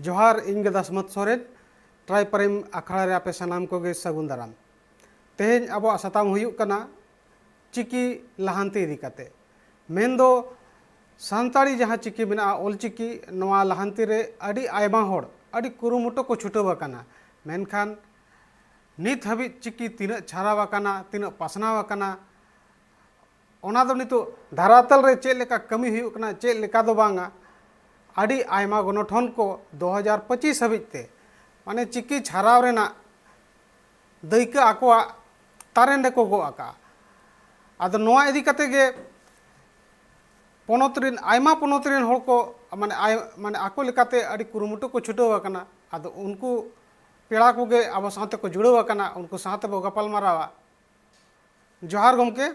जोहार इन गदासमत सोरेन ट्राई परिम अखाड़ा रे आपे सनाम को गे सगुन दाराम तेहेन अब सताम हुयुक कना चिकी लहांती इदी काते मेन दो सानताड़ी जहाँ चिकी मेना ओल चिकी नवा लहांती रे अड़ी आयमा होड़ अड़ी कुरुमुटो को छुटो बकाना मेनखान नित हबी चिकी तीन छारा बकाना तीन पासना बकाना ओना दो नितो धरातल रे चेक लेका कमी हुयुक कना चेक लेका दो बांगा अड़ी आयमा गणठन को 2025 हबिते माने चिकी छाराव रेना दायिका आकोआ तारेन को गो आका आदो नोआ इदी कते गे पोनोतरिन आयमा पोनोतरिन होड़ को माने आको लेकाते अड़ी कुरुमुटु को छुटो आकना आदो उनको पेड़ा को गे अब साथे को जुड़ो आकना उनको साथे बो गपाल मारावा जोहार गमके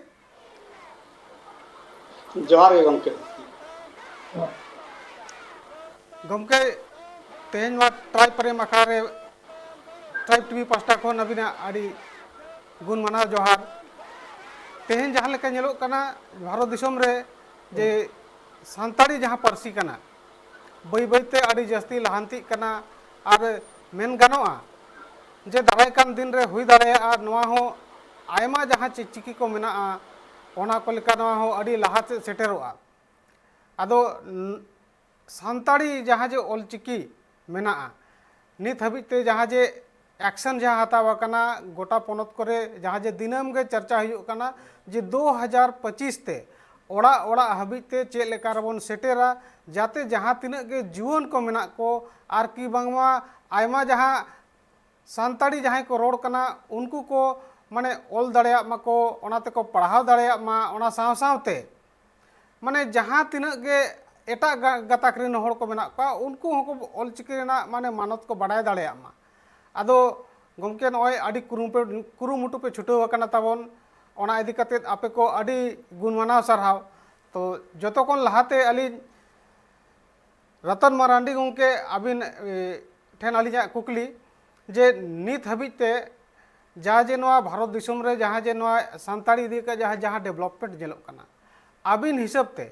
जोहार गे गमके गमके तेहन वा ट्राई प्रेम अखाड़े ट्राइब टीवी पास्टा खन अबिना अड़ी गुण माना जोहार तेहन जहाँ लेका नेलोग कना भारत दिसोम रे जे सानताड़ी जहाँ पारसी कना बै बैते अड़ी जस्ती लहांती कना और मेन गानोआ जे दाराय कान दिन रे हुई दाड़ेया नोआ हो आयमा जहाँ चिकी को मेना ओना को लेका नोआ हो अड़ी लहाते सेटेरोआ आदो सानताड़ी जहाँ जे ओल चिकी मेना नित हबिते जहाँ जे एक्शन जहाँ हतावा कना गोटा पोनत करे जहाँ जे दिनम गे चर्चा हुयुक कना जे 2025 ते ओड़ा ओड़ा हबिते चेक लेका रबन सेटेरा जाते जहाँ तिना गे जुवन को मेना को आर की बांगमा आयमा जहाँ सानताड़ी जहाँ को रोड कना उनको को माने ओल दाड़ेया माको ओनाते को पढ़ाव दाड़ेया मा ओना साव सावते माने जहाँ तिना गे एटा गाताक रेन होड़ को मेना का उनको होको ओल चिकी रेना माने मानत को बाडाय दाड़ेया मा आदो गमके नय अड़ी कुरुमुटु पे छुटो आकना ताबन ओना इदी कते आपे को अड़ी गुण मानाव सारहाव तो जतो कोन लहाते अली रतन मारांडी गमके अबिन ठेन अलिजा कुकली जे नित हबिते जहाँ जे नवा भारत दिसोम रे जहाँ जे नवा सानताड़ी इदी का जहाँ जहाँ डेवलपमेंट जेलोग कना अबिन हिसाब ते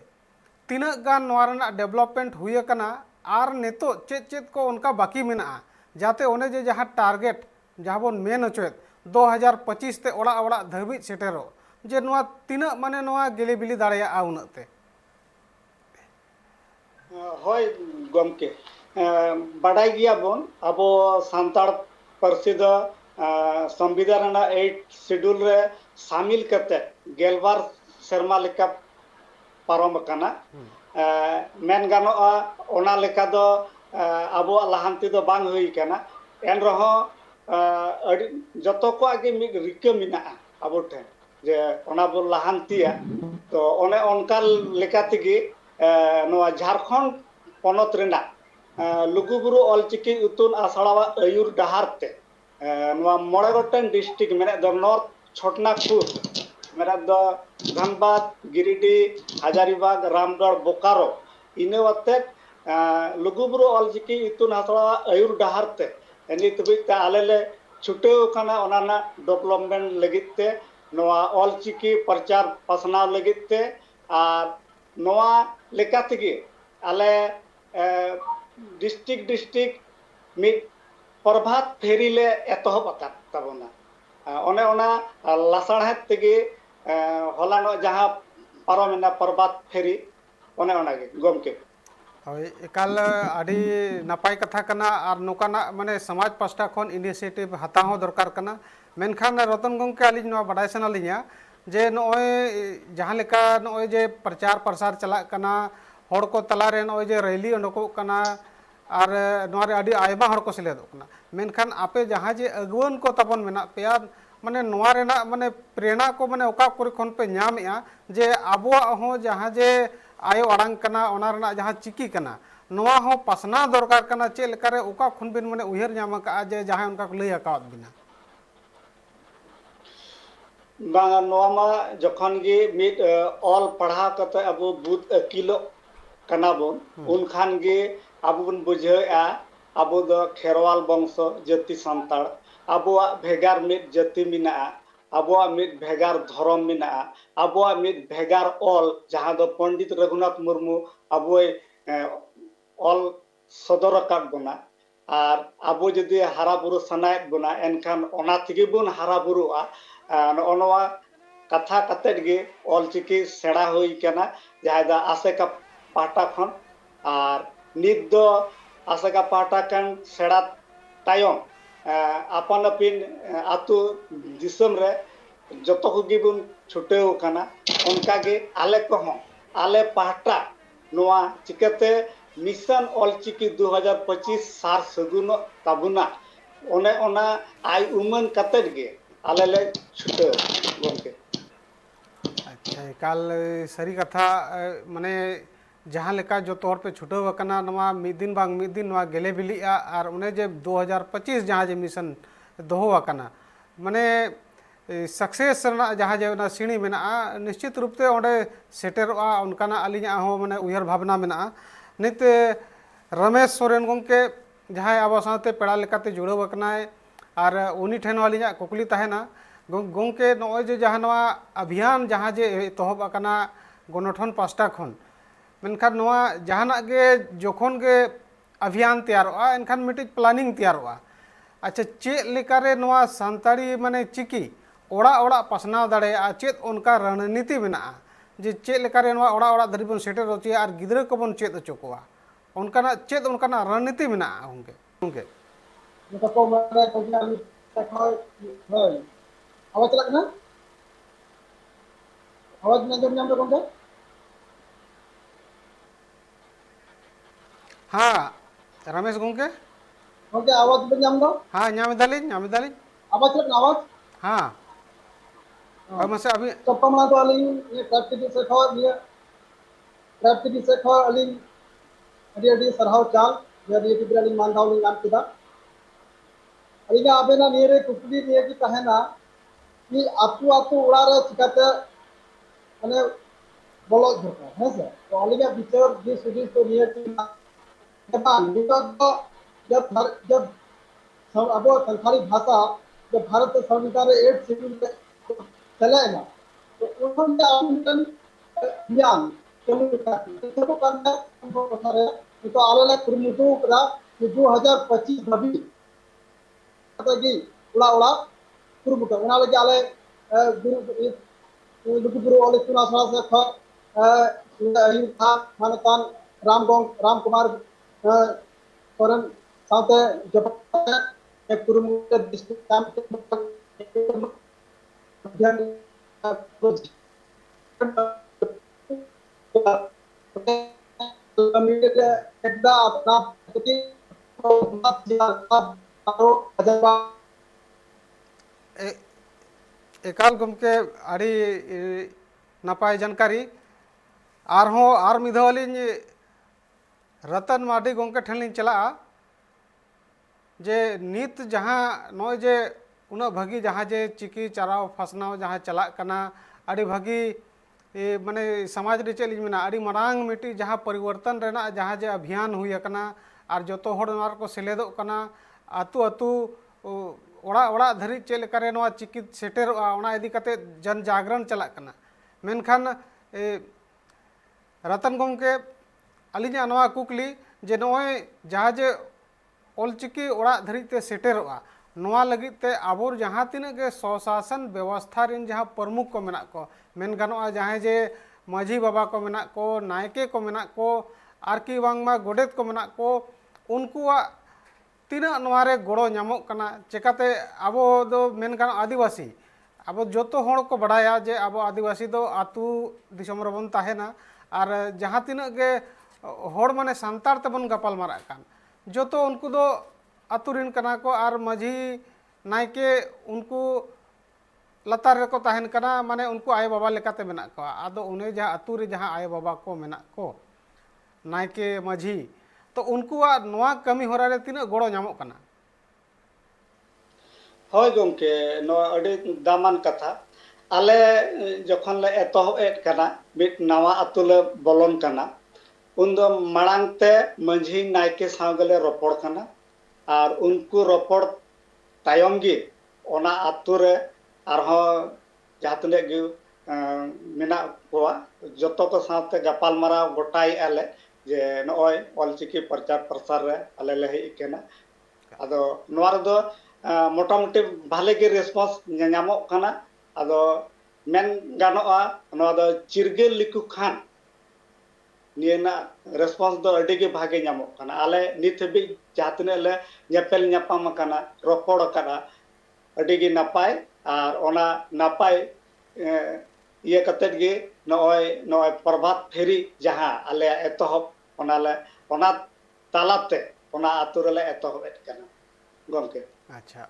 तीना गान नवा रना डेवलपमेंट हुई कना आर नेतो चेत चेत को उनका बाकी मेना जाते ओने जे जहाँ टारगेट जहाँ बन मेन अचोत 2025 ते ओड़ा ओड़ा धाबी सेटेरो जे नवा तीना माने नवा गेली बिली दाड़ेया उनते होय गमके बाडाय गिया बोन अबो सांताड़ पारसी दो संविधान 8 शेड्यूल रे शामिल करते गेलबार शर्मा लेका पारम कना मेन गानोआ ओना लेका दो अबो लहांती दो बांग हुई कना एन रहो जतो को आगे मिग रिका मिना अबो ठे जे ओना बो लहांतिया तो ओने ओनका लेका तिगी नोआ झारखंड पोनत रेना लुगुबुरु ऑलचिकी उतुन आसड़ावा अयुर डहार ते नोआ मोड़े गोटेन डिस्ट्रिक्ट मेने दो नॉर्थ छोटनागपुर मेरा दो धनबाद गिरिडीह हजारीबाग रामगढ़ बोकारो इने वते लुगुबुरु ऑलचिकी उतुन आसड़ावा अयुर डहार ते नित बिते आलेले छुटेव कना ओनाना डेवलपमेंट लगित ते नोआ ऑलचिकी प्रचार पासनाव लगित ते आर नोआ लेकातिगे आले डिस्ट्रिक्ट मिद प्रभात फेरी ले एतहब अकात ताबोना ओने ओना लासाड़हेत तेगे हलानो जहाँ पारमेना प्रभात फेरी ओने ओनागे गमके हय एकाल अड़ी नपाय कथा कना और नोकाना माने समाज पास्टा खन इनिशिएटिव हताव दरकार कना मेनखान रतन गमके अली नोआ बाडाय सनालिया जे नोय जहाँ लेका नोय जे प्रचार प्रसार चला कना होड़ को तलारे नोय जे रैली उडको कना और नोआ रे अड़ी आयमा होड़ को सेलेदो कना मेनखान आपे जहाँ जे अगुवन को तबन मेना पेया माने नोआ रेना माने प्रेरणा को माने ओका कोरे खन पे ᱧᱟᱢᱮᱜᱼᱟ जे आबोआ हो जहाँ जे आयो आड़ांग कना ओना रेना जहाँ चिकी कना नोआ हो पासना दरकार कना चे लेकारे ओका खन बिन माने उयहर ᱧᱟᱢ का जे जहाँ उनका को लई आकावत बिना बांगा नोमा जखन गे मिद ऑल पढ़ा कते अबो बुद अकिलो कना बोन उन खान गे अबो बन बुझेआ अबो दो खेरवाल वंश जाति सांताड़ अबोआ भेगार मिद जाति मिना अबोआ मिद भेगार धर्म मिना अबोआ मिद भेगार ऑल जहाँ दो पंडित रघुनाथ मुर्मू अबोय ऑल ᱥᱚᱫᱚᱨ ᱟᱠᱟᱫ ᱵᱚᱱᱟ ᱟᱨ ᱟᱵᱚ ᱡᱩᱫᱤ ᱦᱟᱨᱟ ᱵᱩᱨᱩ ᱥᱟᱱᱟᱭᱮᱫ ᱵᱚᱱᱟ ᱮᱱᱠᱷᱟᱱ ᱚᱱᱟ ᱛᱮᱜᱮ ᱵᱚᱱ ᱦᱟᱨᱟ ᱵᱩᱨᱩᱜᱼᱟ ᱱᱚᱜᱼᱚ ᱱᱚᱣᱟ ᱠᱟᱛᱷᱟ ᱠᱟᱛᱮᱫ ᱜᱮ ᱚᱞᱪᱤᱠᱤ ᱥᱮᱬᱟ ᱦᱩᱭ ᱠᱟᱱᱟ ᱡᱟᱦᱟᱸ ᱫᱚ ᱟᱥᱮᱠᱟ ᱯᱟᱦᱴᱟ ᱠᱷᱚᱱ ᱟᱨ ᱱᱤᱛ ᱫᱚ ᱟᱥᱮᱠᱟ ᱯᱟᱦᱴᱟ ᱠᱷᱚᱱ ᱥᱮᱬᱟ ᱛᱟᱭᱚᱢ ᱟᱯᱟᱱ ᱟᱹᱯᱤᱱ ᱟᱛᱳ ᱫᱤᱥᱚᱢ ᱨᱮ ᱡᱚᱛᱚ ᱠᱚᱜᱮ ᱵᱚᱱ ᱪᱷᱩᱴᱟᱹᱣ ᱟᱠᱟᱱᱟ ᱚᱱᱠᱟᱜᱮ ᱟᱞᱮ ᱠᱚᱦᱚᱸ ᱟᱞᱮ ᱯᱟᱦᱴᱟ ᱱᱚᱣᱟ ᱪᱤᱠᱟᱹᱛᱮ ᱢᱤᱥᱚᱱ ᱚᱞᱪᱤᱠᱤ 2025 ᱥᱟᱨ ᱥᱟᱹᱜᱩᱱᱚᱜ ᱛᱟᱵᱚᱱᱟ ᱚᱱᱮ ᱚᱱᱟ ᱟᱭ ᱩᱢᱟᱹᱱ ᱠᱟᱛᱮᱫ ᱜᱮ ᱟᱞᱮ ᱞᱮ ᱪᱷᱩᱴᱟᱹᱣ ᱜᱚᱢᱠᱮ ᱟᱪᱪᱷᱟ ᱮᱠᱟᱞ ᱥᱟᱹᱨᱤ ᱠᱟᱛᱷᱟ ᱢᱟᱱᱮ ᱡᱟᱦᱟᱸ ᱞᱮᱠᱟ ᱡᱚᱛᱚ ᱦᱚᱲ ᱯᱮ ᱪᱷᱩᱴᱟᱹᱣ ᱟᱠᱟᱱᱟ ᱱᱚᱣᱟ ᱢᱤᱫ ᱫᱤᱱ ᱵᱟᱝ ᱢᱤᱫ ᱫᱤᱱ ᱱᱚᱣᱟ ᱜᱮᱞᱮ ᱵᱤᱞᱤᱜᱼᱟ ᱟᱨ ᱚᱱᱮ ᱡᱮ 2025 ᱡᱟᱦᱟᱸ ᱡᱮ ᱢᱤᱥᱚᱱ ᱫᱚᱦᱚ ᱟᱠᱟᱱᱟ ᱢᱟᱱᱮ ᱥᱟᱠᱥᱮᱥ ᱨᱮᱱᱟᱜ ᱡᱟᱦᱟᱸ ᱡᱮ ᱚᱱᱟ ᱥᱤᱬᱤ ᱢᱮᱱᱟᱜᱼᱟ ᱱᱤᱥᱪᱤᱛ ᱨᱩᱯ ᱛᱮ ᱚᱸᱰᱮ ᱥᱮᱴᱮᱨᱚᱜᱼᱟ ᱚᱱᱠᱟᱱᱟᱜ ᱟᱹᱞᱤᱧᱟᱜ ᱦᱚᱸ ᱢᱟᱱᱮ ᱩᱭᱦᱟᱹᱨ ᱵᱷᱟᱵᱽᱱᱟ ᱢᱮᱱᱟᱜᱼᱟ ᱱᱤᱛ ᱨᱚᱢᱮᱥ ᱥᱚᱨᱮᱱ ᱜᱚᱢᱠᱮ ᱡᱟᱦᱟᱸᱭ ᱟᱵᱚ ᱥᱟᱶᱛᱮ ᱯᱮᱲᱟ ᱞᱮᱠᱟᱛᱮ ᱡᱩᱲᱟᱹᱣ ᱟᱠᱟᱱᱟᱭ ᱟᱨ ᱩᱱᱤ ᱴᱷᱮᱱ ᱦᱚᱸ ᱟᱹᱞᱤᱧᱟᱜ ᱠᱩᱠᱞᱤ ᱛᱟᱦᱮᱱᱟ ᱜᱚᱢᱠᱮ ᱱᱚᱜᱼᱚᱭ ᱡᱮ ᱡᱟᱦᱟᱸ ᱱᱚᱣᱟ ᱚᱵᱷᱤᱭᱟᱱ ᱡᱟᱦᱟᱸ ᱡᱮ ᱮᱛᱚᱦᱚᱵ ᱟᱠᱟᱱᱟ ᱜᱚᱱᱚᱴᱷᱚᱱ ᱯᱟᱥᱴᱟ ᱠᱷᱚᱱ ᱢᱮᱱᱠᱷᱟᱱ ᱱᱚᱣᱟ ᱡᱟᱦᱟᱱᱟᱜ ᱜᱮ ᱡᱚᱠᱷᱚᱱ ᱜᱮ ᱚᱵᱷᱤᱭᱟᱱ ᱛᱮᱭᱟᱨᱚᱜᱼᱟ ᱮᱱᱠᱷᱟᱱ ᱢᱤᱫᱴᱤᱡ ᱯᱞᱟᱱᱤᱝ ᱛᱮᱭᱟᱨᱚᱜᱼᱟ ᱟᱪᱪᱷᱟ ᱪᱮᱫ ᱞᱮᱠᱟᱨᱮ ᱱᱚᱣᱟ ᱥᱟᱱᱛᱟᱲᱤ ᱢᱟᱱᱮ ᱪᱤᱠᱤ ᱚᱲᱟᱜ ᱚᱲᱟᱜ ᱯᱟᱥᱱᱟᱣ ᱫᱟᱲᱮᱭᱟᱜᱼᱟ ᱪᱮᱫ ᱚᱱᱠᱟ ᱨᱚᱲᱱᱤᱛᱤ ᱢᱮᱱᱟᱜᱼᱟ ᱡᱮ ᱪᱮᱫ ᱞᱮᱠᱟᱨᱮ ᱱᱚᱣᱟ ᱚᱲᱟᱜ ᱚᱲᱟᱜ ᱫᱷᱟᱹᱨᱤᱡ ᱵᱚᱱ ᱥᱮᱴᱮᱨ ᱦᱚᱪᱚᱭᱟ ᱟᱨ ᱜᱤᱫᱽᱨᱟᱹ ᱠᱚᱵᱚᱱ ᱪᱮᱫ ᱦᱚᱪᱚ ᱠᱚᱣᱟ ᱚᱱᱠᱟᱱᱟᱜ ᱪᱮᱫ ᱚᱱᱠᱟᱱᱟᱜ ᱨᱚᱲᱱᱤᱛᱤ ᱢᱮᱱᱟᱜᱼᱟ ᱜᱚᱢᱠᱮ ᱱᱤᱛᱚᱜ ᱠᱚ ᱢᱟᱱᱮ ᱦᱳᱭ ᱟᱣᱟᱡ ᱪᱟᱞᱟᱜ ᱠᱟᱱᱟ आवाज में आंदो ᱧᱟᱢ ᱫᱟ ᱜᱚᱝᱠᱮ हाँ रमेश गंके गंके आवाज पे ᱧᱟᱢ ᱫᱟ हाँ ᱧᱟᱢ ᱮᱫᱟᱞᱤᱧ आवाज चलक ना आवाज हाँ और मसे अभी ᱪᱚᱯᱯᱟ ᱢᱟ ᱫᱚ ᱟᱹᱞᱤᱧ ᱴᱨᱟᱯ ᱴᱤভᱤ ᱥᱮ ᱠᱷᱚᱱ ᱱᱤᱭᱟᱹ ᱴᱨᱟᱯ ᱴᱤভᱤ ᱥᱮ ᱠᱷᱚᱱ ᱟᱹᱞᱤᱧ ᱟᱹᱰᱤ ᱟᱹᱰᱤ ᱥᱟᱨᱦᱟᱣ ᱪᱟᱞ ᱱᱤᱭᱟᱹ ᱴᱤᱵᱷᱤ ᱨᱮ ᱟᱹᱞᱤᱧ ᱢᱟᱱ ᱫᱟᱣ ᱞᱤᱧ ᱧᱟᱢ ᱠᱮᱫᱟ ᱟᱹᱞᱤᱧᱟᱜ ᱟᱵᱮᱱᱟᱜ ᱱᱤᱭᱟᱹ ᱨᱮ ᱠᱩᱠᱞᱤ ᱱᱤᱭᱟᱹ ᱜᱮ ᱛᱟᱦᱮᱱᱟ कि आतु आतु ओड़ा रे चिकाते माने बोलक दरकार है से तो अलिगा विचार दिस हुदिस तो निये जब सब अब संथाली भाषा जब भारत संविधान 8 शेड्यूल में चले ना तो उन्होंने आमंत्रण ज्ञान चलू तो करना उनको पता है तो आले कुरुमुटु करा 2025 धाबी गी उड़ा उड़ा कुरुमुटु उना लगे आले गुरु लुगुबुरु ऑल इतुन आसरा से ख अहिल था मानतान राम कुमार सोरेन साथे जब एक कुरुमुटु डिस्ट्रिक्ट काम के अध्ययन प्रोजेक्ट एकदा अपना प्रति एकाल गमके आड़ी नपाय जानकारी आर मिधावलिन रतन मार्डी गमके ठेन लिन चला जे नित जहाँ नॉय जे उना भागी जहाँ जे चिकी चराव फसनाव जहाँ चला कना आड़ी भागी माने समाज रे चेलिन मेना आड़ी मरांग मिट्टी जहाँ परिवर्तन रेना जहाँ जे अभियान हुई अकना आर जोतो होड़ नार को सेलेदो कना आतु आतु ओड़ा ओड़ा धरी चेक लेकारे नवा चिकी सेटेरोआ ओना इदी कते जन जागरण चला कना मेनखान रतन गमके अलिᱧᱟ नवा कुकली जे नॉय जहाँ जे ऑलचिकी ओड़ा धरी ते सेटेरोआ नवा लगित ते आबोर जहाँ तिना के स्वशासन व्यवस्था रिन जहाँ प्रमुख को मेना को मेन गानोआ जहाँ जे माझी बाबा को मेना को नायके को मेना को आरकी बांगमा गोडेत को मेना को उनकुआ तीना नवारे गड़ो नामोग कना चिकाते आबो दो मेन गानो आदिवासी आबो जोतो होड़ को बड़ाया जे आबो आदिवासी दो आतु दिसम रबन ताहेना और जहाँ तिना के होड़ माने सांतार तेबन गपाल मारा कान जोतो उनको दो आतु रिन कना को आर माझी नायके उनको लतार रे को ताहेन कना माने उनको आय बाबा लेकाते मेना को आदो उन्हें जहाँ आतु रे जहाँ आय बाबा को मेना को नायके माझी तो उनको नवा कमी होरा रे तीना गड़ो नामोग कना होय गमके नो अडी दामान कथा आले जखन ले एतोहब एत कना मिट नवा अतु ले बोलन कना उन दो मांग ते मंझी नायके सागले रोपड़ कना और उनको रोपड़ तायम गे ओना अतु रे आरहो जातले गे मेना कोआ जतो को साथे गपाल मारा गोटाई आले जे नॉय ऑलचिकी प्रचार प्रसार रे आले ले हेज केना आदो नोआ रेदो मोटामुटी भाले के रेस्पॉन्स ᱧᱟᱢᱚᱜ ᱠᱟᱱᱟ ᱟᱫᱚ ᱢᱮᱱ ᱜᱟᱱᱚᱜᱼᱟ ᱱᱚᱣᱟ ᱫᱚ ᱪᱤᱨᱜᱟᱹᱞ ᱞᱤᱠᱩ ᱠᱷᱟᱱ ᱱᱤᱭᱟᱹ ᱨᱮᱱᱟᱜ ᱨᱮᱥᱯᱚन्स ᱫᱚ ᱟᱹᱰᱤ ᱜᱮ ᱵᱷᱟᱜᱮ ᱧᱟᱢᱚᱜ ᱠᱟᱱᱟ ᱟᱞᱮ ᱱᱤᱛ ᱦᱟᱹᱵᱤᱡ ᱡᱟᱦᱟᱸ ᱛᱤᱱᱟᱹᱜ ᱞᱮ ᱧᱮᱯᱮᱞ ᱧᱟᱯᱟᱢ ᱟᱠᱟᱱᱟ ᱨᱚᱯᱚᱲ ᱟᱠᱟᱱᱟ ᱟᱹᱰᱤ ᱜᱮ ᱱᱟᱯᱟᱭ ᱟᱨ ᱚᱱᱟ ᱱᱟᱯᱟᱭ ᱤᱭᱟᱹ ᱠᱟᱛᱮᱫ ᱜᱮ ᱱᱚᱜᱼᱚᱭ ᱯᱨᱚᱵᱷᱟᱛ ᱯᱷᱮᱨᱤ ᱡᱟᱦᱟᱸ ᱟᱞᱮᱭᱟᱜ ᱮᱛᱚᱦᱚᱵ ᱚᱱᱟ ᱛᱟᱞᱟᱛᱮ ᱚᱱᱟ ᱟᱛᱳ ᱨᱮᱞᱮ ᱮᱛᱚᱦᱚᱵᱮᱫ ᱠᱟᱱᱟ ᱜᱚᱢᱠᱮ ᱟᱪᱪᱷᱟ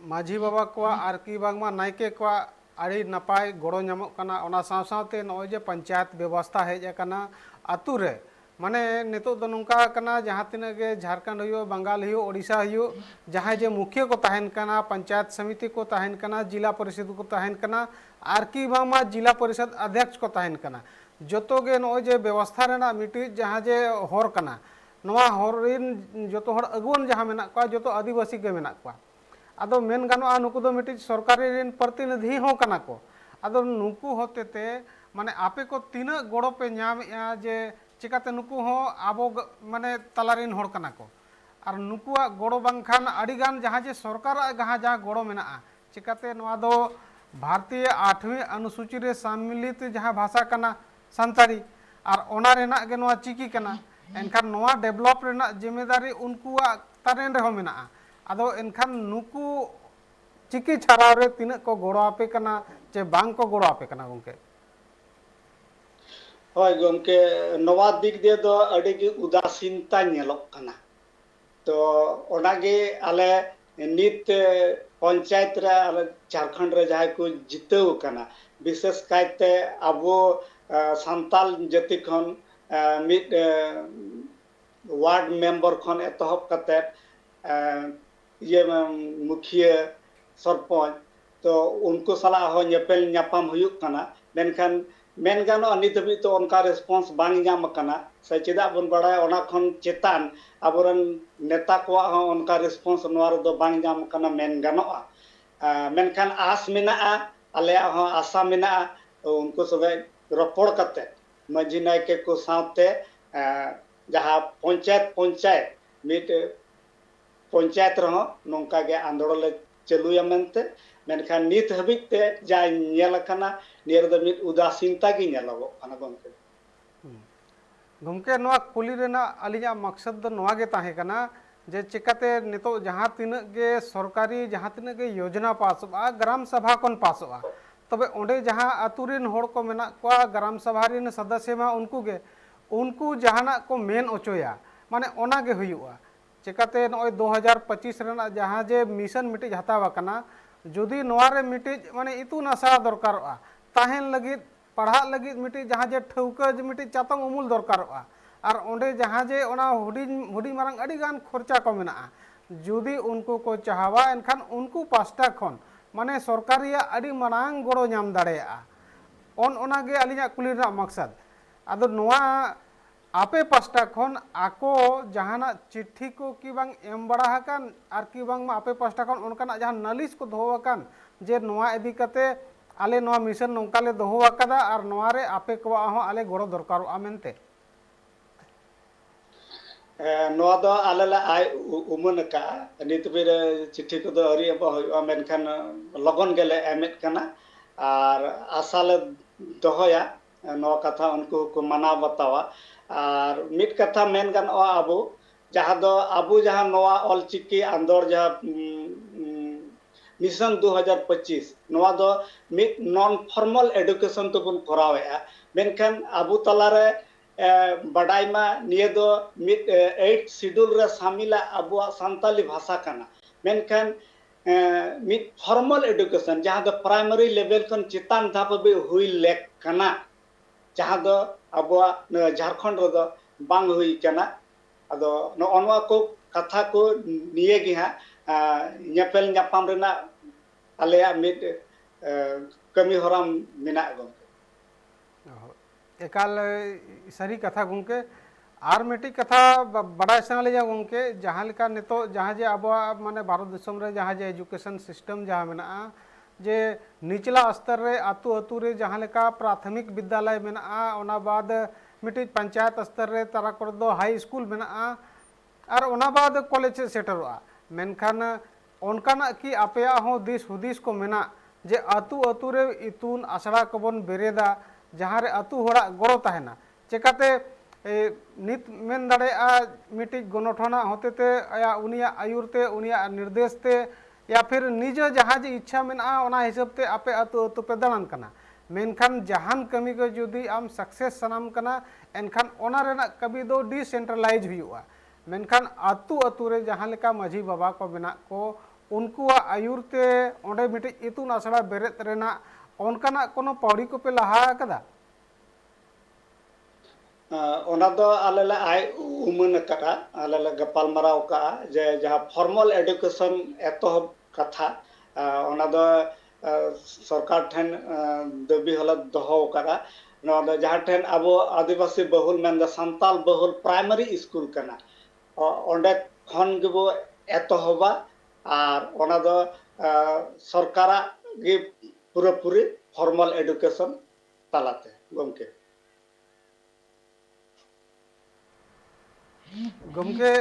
ᱢᱟᱹᱡᱷᱤ ᱵᱟᱵᱟ ᱠᱚᱣᱟᱜ ᱟᱨ ᱠᱤ ᱵᱟᱝᱢᱟ ᱱᱟᱭᱠᱮ ᱠᱚᱣᱟᱜ ᱟᱹᱰᱤ ᱱᱟᱯᱟᱭ ᱜᱚᱲᱚ ᱧᱟᱢᱚᱜ ᱠᱟᱱᱟ ᱚᱱᱟ ᱥᱟᱶ ᱥᱟᱶᱛᱮ ᱱᱚᱜᱼᱚᱭ ᱡᱮ ᱯᱚᱧᱪᱟᱭᱮᱛ ᱵᱮᱵᱚᱥᱛᱷᱟ ᱦᱮᱡ ᱟᱠᱟᱱᱟ ᱟᱛᱳ ᱨᱮ ᱢᱟᱱᱮ ᱱᱤᱛᱚᱜ ᱫᱚ ᱱᱚᱝᱠᱟ ᱟᱠᱟᱱᱟ ᱡᱟᱦᱟᱸ ᱛᱤᱱᱟᱹᱜ ᱜᱮ ᱡᱷᱟᱲᱠᱷᱚᱸᱰ ᱦᱩᱭᱩᱜ ᱵᱟᱝᱜᱟᱞ ᱦᱩᱭᱩᱜ ओडिशा ᱦᱩᱭᱩᱜ ᱡᱟᱦᱟᱸᱭ ᱡᱮ ᱢᱩᱠᱷᱤᱭᱟᱹ ᱠᱚ ᱛᱟᱦᱮᱱ ᱠᱟᱱᱟ ᱯᱚᱧᱪᱟᱭᱮᱛ ᱥᱚᱢᱤᱛᱤ ᱠᱚ ᱛᱟᱦᱮᱱ ᱠᱟᱱᱟ ᱡᱤᱞᱟ ᱯᱚᱨᱤषद को तहन कना आर की बांगमा जिला परिषद अध्यक्ष को तहन कना जोतो गे नॉय जे व्यवस्था रेना मिटी जहां जे हर कना नोआ हर रिन जोतो हर अगुवन जहां मेना को जोतो आदिवासी के मेना को आदो मेन गानोआ नुकु दो मिटी सरकारी रिन प्रतिनिधि हो कना को आदो नुकु होतेते माने आपे को तीना गड़ो पे ᱧᱟᱢᱮᱜᱼᱟ जे चिकाते नुकु हो आबो माने तलारिन हर कना को और नुकुआ गड़ो बांखान अड़ीगान जहां जे सरकार जहां गड़ो मेना चिकाते नोआ दो भारतीय 8वीं अनुसूची रे सम्मिलित जहां भाषा कना संतारी और ओना रेना गे नोआ चिकी कना एनखान नोआ डेवलप रेना जिम्मेदारी उनकुआ तारेन रे हो मेना आदो एनखान नुकु चिकी छाराव रे तिना को गड़ो आपे कना जे बांग को गड़ो आपे कना गंके होय गमके नोआ दिक दे दो अड़ी की उदासीनता नेलोक कना तो ओनागे आले नित पंचायत रे आले झारखंड रे जहां को जितेव कना विशेष कायते अबो संताल जाति खन मित वार्ड मेंबर खन एतहब कते ये मुखिया सरपंच तो उनको सला हो नेपेल न्यापाम हुयुक कना मेनखान मेन गानो नित हबी तो उनका रेस्पॉन्स बांग ᱧᱟᱢ ᱠᱟᱱᱟ से चेदा बन बड़ा ओना खन चेतान अबरन नेता को उनका रेस्पॉन्स नोआ रो बांग ᱧᱟᱢ ᱠᱟᱱᱟ मेन गानोआ मेनखान आस मेना आले हो आशा मेना उनको सबे रपड़ कते मजी नायके को साथे जहां पंचायत मिट पंचायत रहो नोंका गे आंदोलन ले चलुया मेनते मेनखान नित हबिते जा नेल कना नियर द मिट उदासीनता की नेलबो कना गमके गमके नोआ कुली रेना अलिया मकसद दो नोआ गे ताहे कना जे चिकाते नितो जहां तिना गे सरकारी जहां तिना गे योजना पासवा ग्राम सभा कोन पासवा तबे ओंडे जहां अतुरिन होड़ को मेना को ग्राम सभा रिन सदस्य मा उनको जहाना को मेन ओचोया माने ओना गे हुयुआ चिकाते नोय 2025 रेना जहां जे मिशन मिटी हतावा कना जुदी नोआ रे मिटी माने इतुन आशा दरकारवा ताहेन लगी पढ़ा लगी मिटी जहां जे ठौका मिटी चातम उमुल दरकारवा और ओंडे जहां जे ओना हुडी मारंग अड़ी गान खर्चा को मेना जुदी उनको को चाहवा एनखान उनको पास्टा खन माने सरकारिया अड़ी मारांग गड़ो ᱧᱟᱢ दाड़ेया ओना गे अलिया कुली रा मकसद आदो नोआ आपे पास्टा खन आको जहाना चिट्ठी को की बांग एम बड़ा हकान आर की बांग मा आपे पास्टा खन उनकाना जहां नालिश को दोहो हकान जे नोआ इदी कते आले नोआ मिशन नोंका ले दोहो हकादा और नोआ रे आपे को हो आले गड़ो दरकार आमेनते नोआ दो आले ला आय उमन का नित बिर चिट्ठी को दो अरी अब होय मेनखान लगन गेले एमेत कना और आशा ले दोहोया नोआ कथा उनको को माना बतावा और मिट कथा मेन गान अबो जहां नोआ ऑलचिकी आंदोर जहां मिशन 2025 नोआ दो मिट नॉन फॉर्मल एजुकेशन तो बन करावेआ मेनखान अबो तलारे बडाइमा निये दो मिट 8 शेड्यूल रे शामिला अबो संताली भाषा कना मेनखान मिट फॉर्मल एजुकेशन जहां दो प्राइमरी लेवल खन चितान धाप बे हुई लेक कना जहां दो अबो झारखंड रो दो बांग हुई कना अदो नोआ को कथा को निये गी हा नेपेल ᱧᱟᱯᱟᱢ रेना आलेया मिट कमी हराम मेना गम एकाल सारी कथा गंके आर मिट्टी कथा बड़ा संगले जा गंके जहां लेका नितो जहां जे अब माने भारत देशम रे जहां जे एजुकेशन सिस्टम जहां मेना जे निचला स्तर रे आतु आतु रे जहां लेका प्राथमिक विद्यालय मेना ओना बाद मिट्टी पंचायत स्तर रे तारा करे दो हाई स्कूल मेना और ओना बाद कॉलेज सेटरोआ मेनखान ओनकाना कि आपेया हो दिस हुदिस को मेना जे आतु आतु रे इतुन आसड़ा कोबन बेरेदा जहाँ रे आतु होड़ा गड़ो ताहेना चेकाते नित मेन दाड़ेया मिट्टी गणठना होतेते आया उनिया आयुरते उनिया निर्देशते या फिर निज जहाँ जे इच्छा मेना ओना हिसाबते आपे आतु आतु पे दाड़ान कना मेनखान जहान कमी को जुदी आम सक्सेस सनाम कना एनखान ओना रेना कमी दो डिसेंट्रलाइज हुआ मेनखान आतु आतु रे जहाँ लेका माझी बाबा को मेना को उनकुआ आयुरते ओंडे मिट्टी इतुन आसड़ा बेरेद रेना ओनकाना कोनो पौड़ी को पे लहा कदा ओना दो आले ले आय उमन करा आले ले गपाल मराव का जे जहाँ फॉर्मल एजुकेशन एतोहब कथा ओना दो सरकार ठेन दाबी हला दोहो करा नवा दो जहाँ ठेन अब आदिवासी बहुल मेन सान्ताल बहुल प्राइमरी स्कूल कना ओंडे खन गबो एतोहबा और ओना दो सरकारा गे पूरा पूरी फॉर्मल एजुकेशन तालाते गमके गमके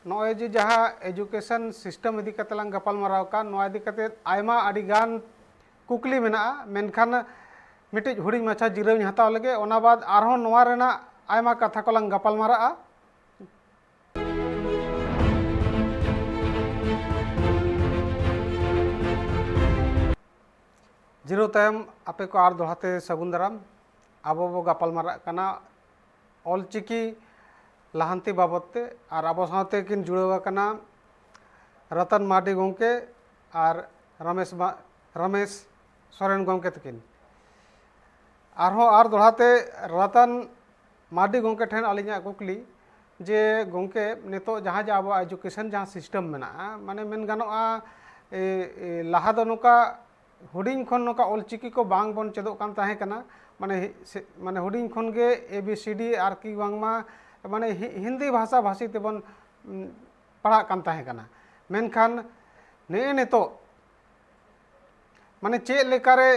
नॉय जे जहाँ एजुकेशन सिस्टम इदी कते लांग गपाल माराव का नॉय इदी कते आयमा अडिगान कुकली मेना मेनखान मिट्टी हुडी माछा जिराव हताव लगे ओना बाद आरहों नोआ रेना आयमा कथा को लांग गपाल मारा जिरो तायम आपे को आर दोहाते सगुन दाराम आबो बो गपाल मारा कना ऑलचिकी लाहांती बाबते और अब साथे किन जुड़वा कना रतन मार्डी गोंके और रमेश सोरेन गोंके तकिन और दोहाते रतन मार्डी गोंके ठेन आलिया कुकली जे गोंके नितो जहाँ जे अब एजुकेशन जहाँ सिस्टम मेना माने मेन गानोआ लाहा दो नोका हुडिंग खन नोका ऑलचिकी को बांग बन चेदोग कान ताहे कना माने हुडिंग खन गे ABCD आर की बांगमा माने हिंदी भाषा भाषी तेबन पढ़ा कान ताहे कना मेनखान ने नितो माने चे लेकारे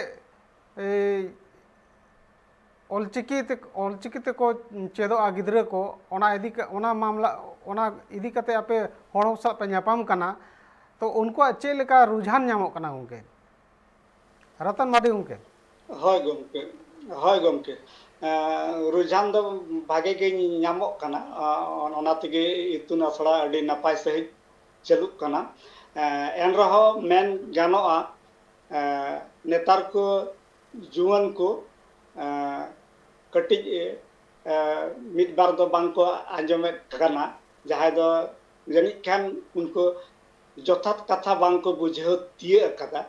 ऑलचिकी ते को चेदोआ गिद्रा को ओना मामला ओना इदी कते आपे होड़ सा पे न्यापाम कना तो उनको चे लेका रुझान न्यामोग कना उनके रतन मार्डी उनके हय गमके रुझान दो भागे के ᱧᱟᱢᱚᱜ कना ओना तेगे इतुन आसड़ा अडी नापाय सही चलुक कना एन रहो मेन गानोआ नेतार को जुआन को कटिज मिद बार दो बांग को आंजमे कना जहां दो जनी खान उनको जथात कथा बांग को बुझे तिये कदा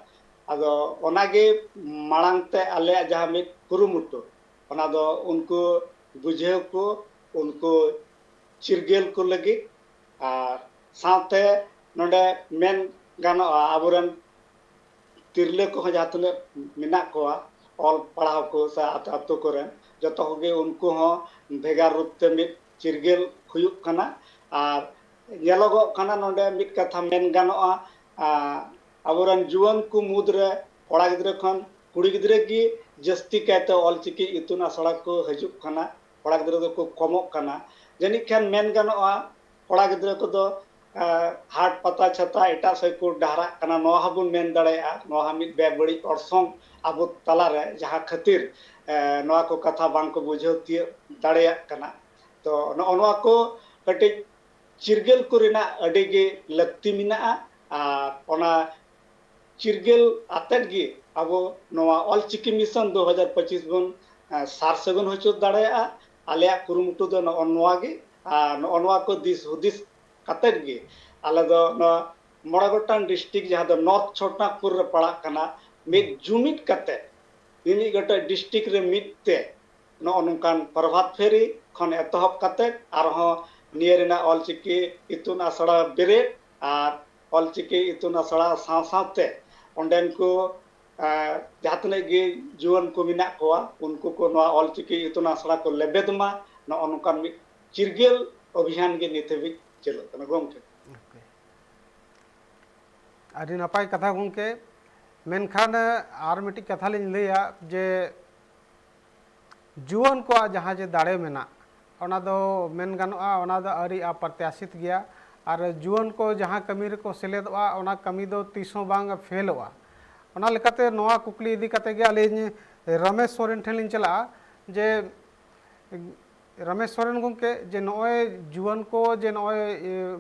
आदो ओनागे मांगते आले जहां मिद कुरुमुटो ओना दो उनको बुझे को उनको चिरगेल को लगी और साथे नोडे मेन गानो आबुरन तिरले को जातने मिना को ऑल पढ़ाव को सा आतो करे जतो होगे उनको हो भेगार रूप ते मिद चिरगेल हुयुक कना और येलोगो कना नोडे मिद कथा मेन गानो आबुरन जुवन को मुद्रे कोड़ा गिद्रे खन कुड़ी गिद्रे की जस्ती कहते ऑलचिकी इतुन आसड़ा को हजुक कना कोड़ा गिद्रे दो को कमोक कना जनी खान मेन गानोआ कोड़ा गिद्रे को दो हाट पता छता एटा से को डहरा कना नोहा बुन मेन दड़ेया नोहा मिद बेबड़ी ऑर्सोंग आबो तला रे जहां खातिर नोआ को कथा बांग को बुझो तिय दड़ेया कना तो नोआ को कटि चिरगेल को रेना अडेगे लक्ति मिना ओना चिरगेल आतेद गे अब नोआ ऑलचिकी मिशन 2025 बन सार सगुन होचो दाड़ेया आलेया कुरुमुटु दो नोआ गे नोआ को दिस हुदिस कातेद गे आले दो मोड़ा गोटान डिस्ट्रिक्ट जहां दो नॉर्थ छोटापुर रे पड़ा कना मिद जुमिट कते इनी गोटा डिस्ट्रिक्ट रे मिदते नोनकान प्रभात फेरी खन एतहब कते आरहो नियरेना ऑलचिकी इतुन आसड़ा बेरेट और ऑलचिकी इतुन आसड़ा साथे ओंडेन को जहातने गे जुवन को मिना कोआ उनको को नोआ ऑलचिकी इतुन आसड़ा को लेबेदमा नोनकान चिरगेल अभियान के नितेबि चलो तना गोमके आदि नापाय कथा गोमके मेनखान आर मिट्टी कथा लिन लैया जे जुआन को जहाँ जे दाड़े मेना ओना दो मेन गानोआ ओना दो आरी अप्रत्याशित गया और जुआन को जहाँ कमी रेको सेलेदोआ ओना कमी दो तीसों बांग फेलोआ ओना लेकाते नोआ कुकली इदी काते गे आलिन रमेश सोरेन ठेन लिन चला जे रमेश सोरेन गंके जे नॉय जुआन को जे नॉय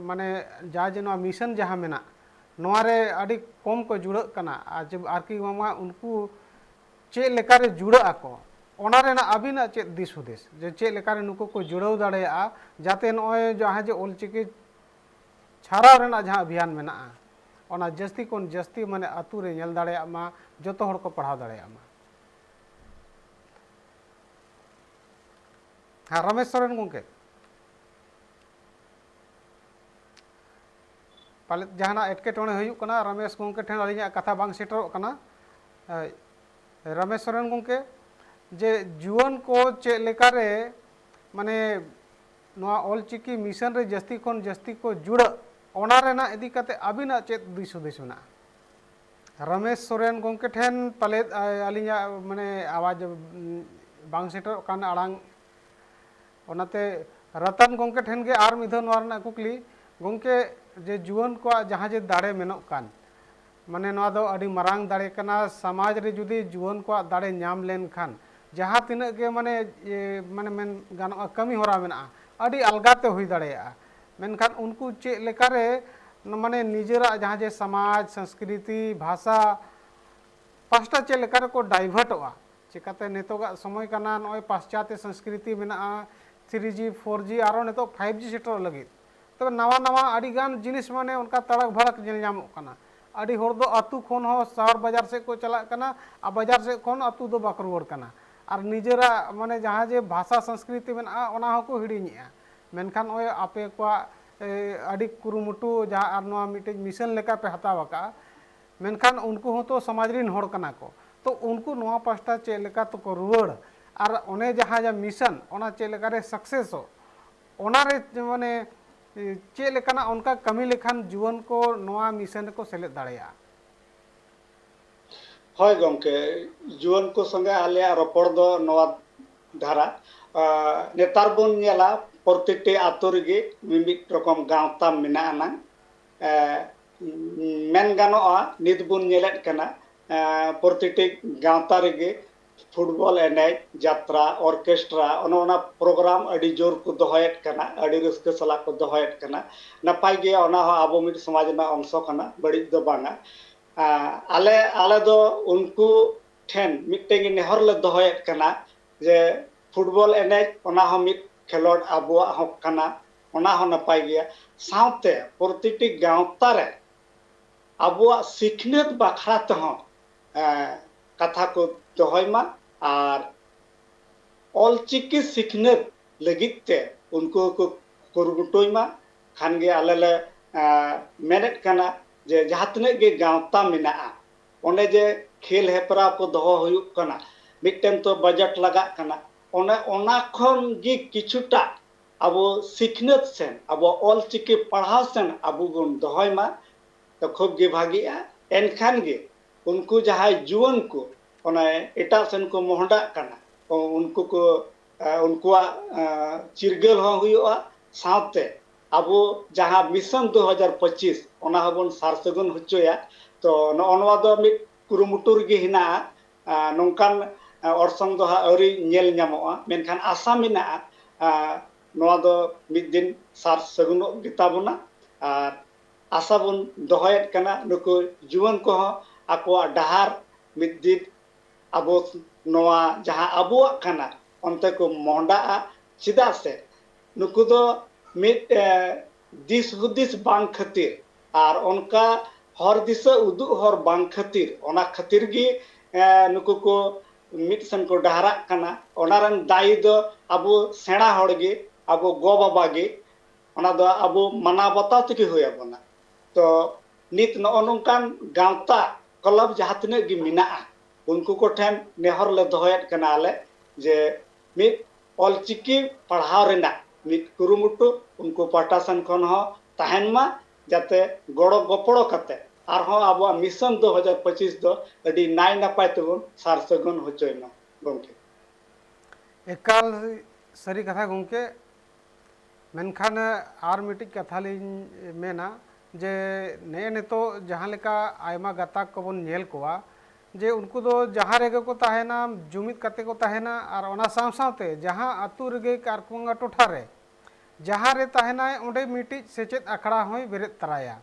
माने जा जे नोआ मिशन जहाँ मेना नोआरे अड़ी कम को जुड़ा कना आरकी मामा उनको चे लेकारे जुड़ा आको ओना रेना अबिना चे दिस हुदिस जे चे लेकारे नुको को जुड़ाव दाड़ेया जाते नॉय जहाँ जे ओलचिकी छाराव रेना जहाँ अभियान मेना ओना जस्ती कोन जस्ती माने अतु रे नेल दाड़ेया मा जतो हर को पढ़ाव दाड़ेया मा। हाँ रमेश सोरेन गंके पाले जहाना एटकेटोणे हुयुग कना रमेश गंके ठेन अलिया कथा बांग सेटरोग कना रमेश सोरेन गंके जे जुआन को चे लेकारे माने नोआ ऑलचिकी मिशन रे जस्ती कोन जस्ती को जुड़ ओना रेना इदी काते अबिना चे दिस हुदिस मेना रमेश सोरेन गंके ठेन पाले अलिया माने आवाज बांग सेटरोग कना आड़ांग ओनाते रतन गंके ठेन गे आर मिधो नोआ रेना कुकली गंके जे जुआन को जहाँ जे दाड़े मेनोग कान माने नोआ दो अड़ी मरांग दाड़े कना समाज रे जुदी जुआन को दाड़े नाम लेन खान जहाँ तिना गे माने माने मेन गानोआ कमी होरा मेना अड़ी अलगाते हुई दाड़ेया मेनखान उनको चे लेकारे माने निजेरा जहाँ जे समाज संस्कृति भाषा पास्टा चे लेकारे को डाइवर्टोआ चिकाते नितोगा समय कना नोय पाश्चात्य संस्कृति मेना 3G 4G आरो नितो 5G सेटर लगी तब नवा नवा अड़ी गान जिनिस माने उनका तड़क भड़क नेल नामोग कना अड़ी होर दो अतु खोन हो शहर बाजार से को चला कना आ बाजार से खोन अतु दो बाक रुवाड़ कना और निजेरा माने जहाँ जे भाषा संस्कृति मेना ओना हो को हिड़िñेआ मेनखान ओय आपे को अड़ी कुरुमुटु जहाँ आर नोआ मिटे मिशन लेका पे हताव का मेनखान उनको हो तो समाज रिन होड़ कना को तो उनको नोआ पास्टा चे लेका तो को रुवाड़ और ओने जहाँ जा मिशन ओना चे लेका रे सक्सेस हो ओना रे माने चे लेकाना उनका कमी लेखान जुआन को नोआ मिशन को सेलेद दाड़ेया हय गंके जुआन को संगे आले रोपड़ दो नोआ धारा नेतार बोन नेला प्रत्येकटी आतो रेगे मिमिट रकम गावता मेना ना मेन गानोआ नित बोन नेलेद कना प्रत्येकटी गावता रेगे फुटबॉल एनेज यात्रा ऑर्केस्ट्रा ओना प्रोग्राम अड़ी जोर को दोहयत कना अड़ी रस्के सला को दोहयत कना नपाय गे ओना हो आबो मिट समाज ना अंश कना बड़ी दो बांगा आले आले दो उनको ठेन मिटेंगे नेहर ले दोहयत कना जे फुटबॉल एनेज ओना हो मिट खेलोड आबो हो कना ओना हो नपाय गे सावते प्रतिटी गावता रे आबो सिखनेत बाखरा तह कथा को दोहयमा और ऑलचिकी सिखनेत लगिते उनको को कुरुमुटुयमा खान गे आलेले मेनेट कना जे जहाँ तने गे गावता मेना ओने जे खेल हेपरा को दोहो हुयुग कना मिटन तो बजट लगा कना ओने ओना खन गे किछुटा अबो सिखनेत सेन अबो ऑलचिकी पढ़ाव सेन अबो गुन दोहयमा तो खूब गे भागिया एनखान गे उनको जहाँ जुआन को एटा सेन को मोहडा कना उनको को उनकुआ चिरगल हो हुआ सावते अबो जहाँ मिशन 2025 ओना हबन सारसगुन होचोया तो नोआ दो मिट कुरुमुटुर गे हिना नोंकान अरसंग दो अरी नेल ᱧᱟᱢᱚᱜᱼᱟ मेनखान आशा मेना नोआ दो मिद दिन सारसगुन गिताबोना और आशा बन दोहयत कना नुको जुआन को आको डहार मिद दिन अबो नोआ जहाँ अबो कना अंते को मोंडा चिदा से नुको दो मिद दिस हुदिस बांग खातिर और उनका हर दिशा उदु हर बांग खातिर ओना खातिर गी नुको को मिद सन को डहारा कना ओनारन दाई दो अबो सेना हड़ गे अबो गो बाबा गे ओना दो अबो मना बता तक होया बना तो नित नोनकान गावता क्लब जहाँ तने गी मिना उनको को ठेन नेहर ले दोहयत कना आले जे मिद ऑलचिकी पढ़ाव रेना मिद कुरुमुटु उनको पाटासन खन हो ताहेनमा जाते गड़ो गपड़ो कते आरहों आबो मिशन 2025 दो अडी नाय नपाय तबन सारसगुन होचोयना गंके एकाल सारी कथा गमके मेनखान आर मिट्टी कथा लिंग मेना जे ने नितो जहाँ लेका आयमा गाताक को बन नेल कोवा जे उनको दो जहाँ रेगे को ताहेना जुमित कते को ताहेना और ओना साव सावते जहाँ अतु रेगे कारकुंगा टोठा रे जहाँ रे ताहेना ओंडे मिट्टी सेचेत अखड़ा होई बेरेत तराया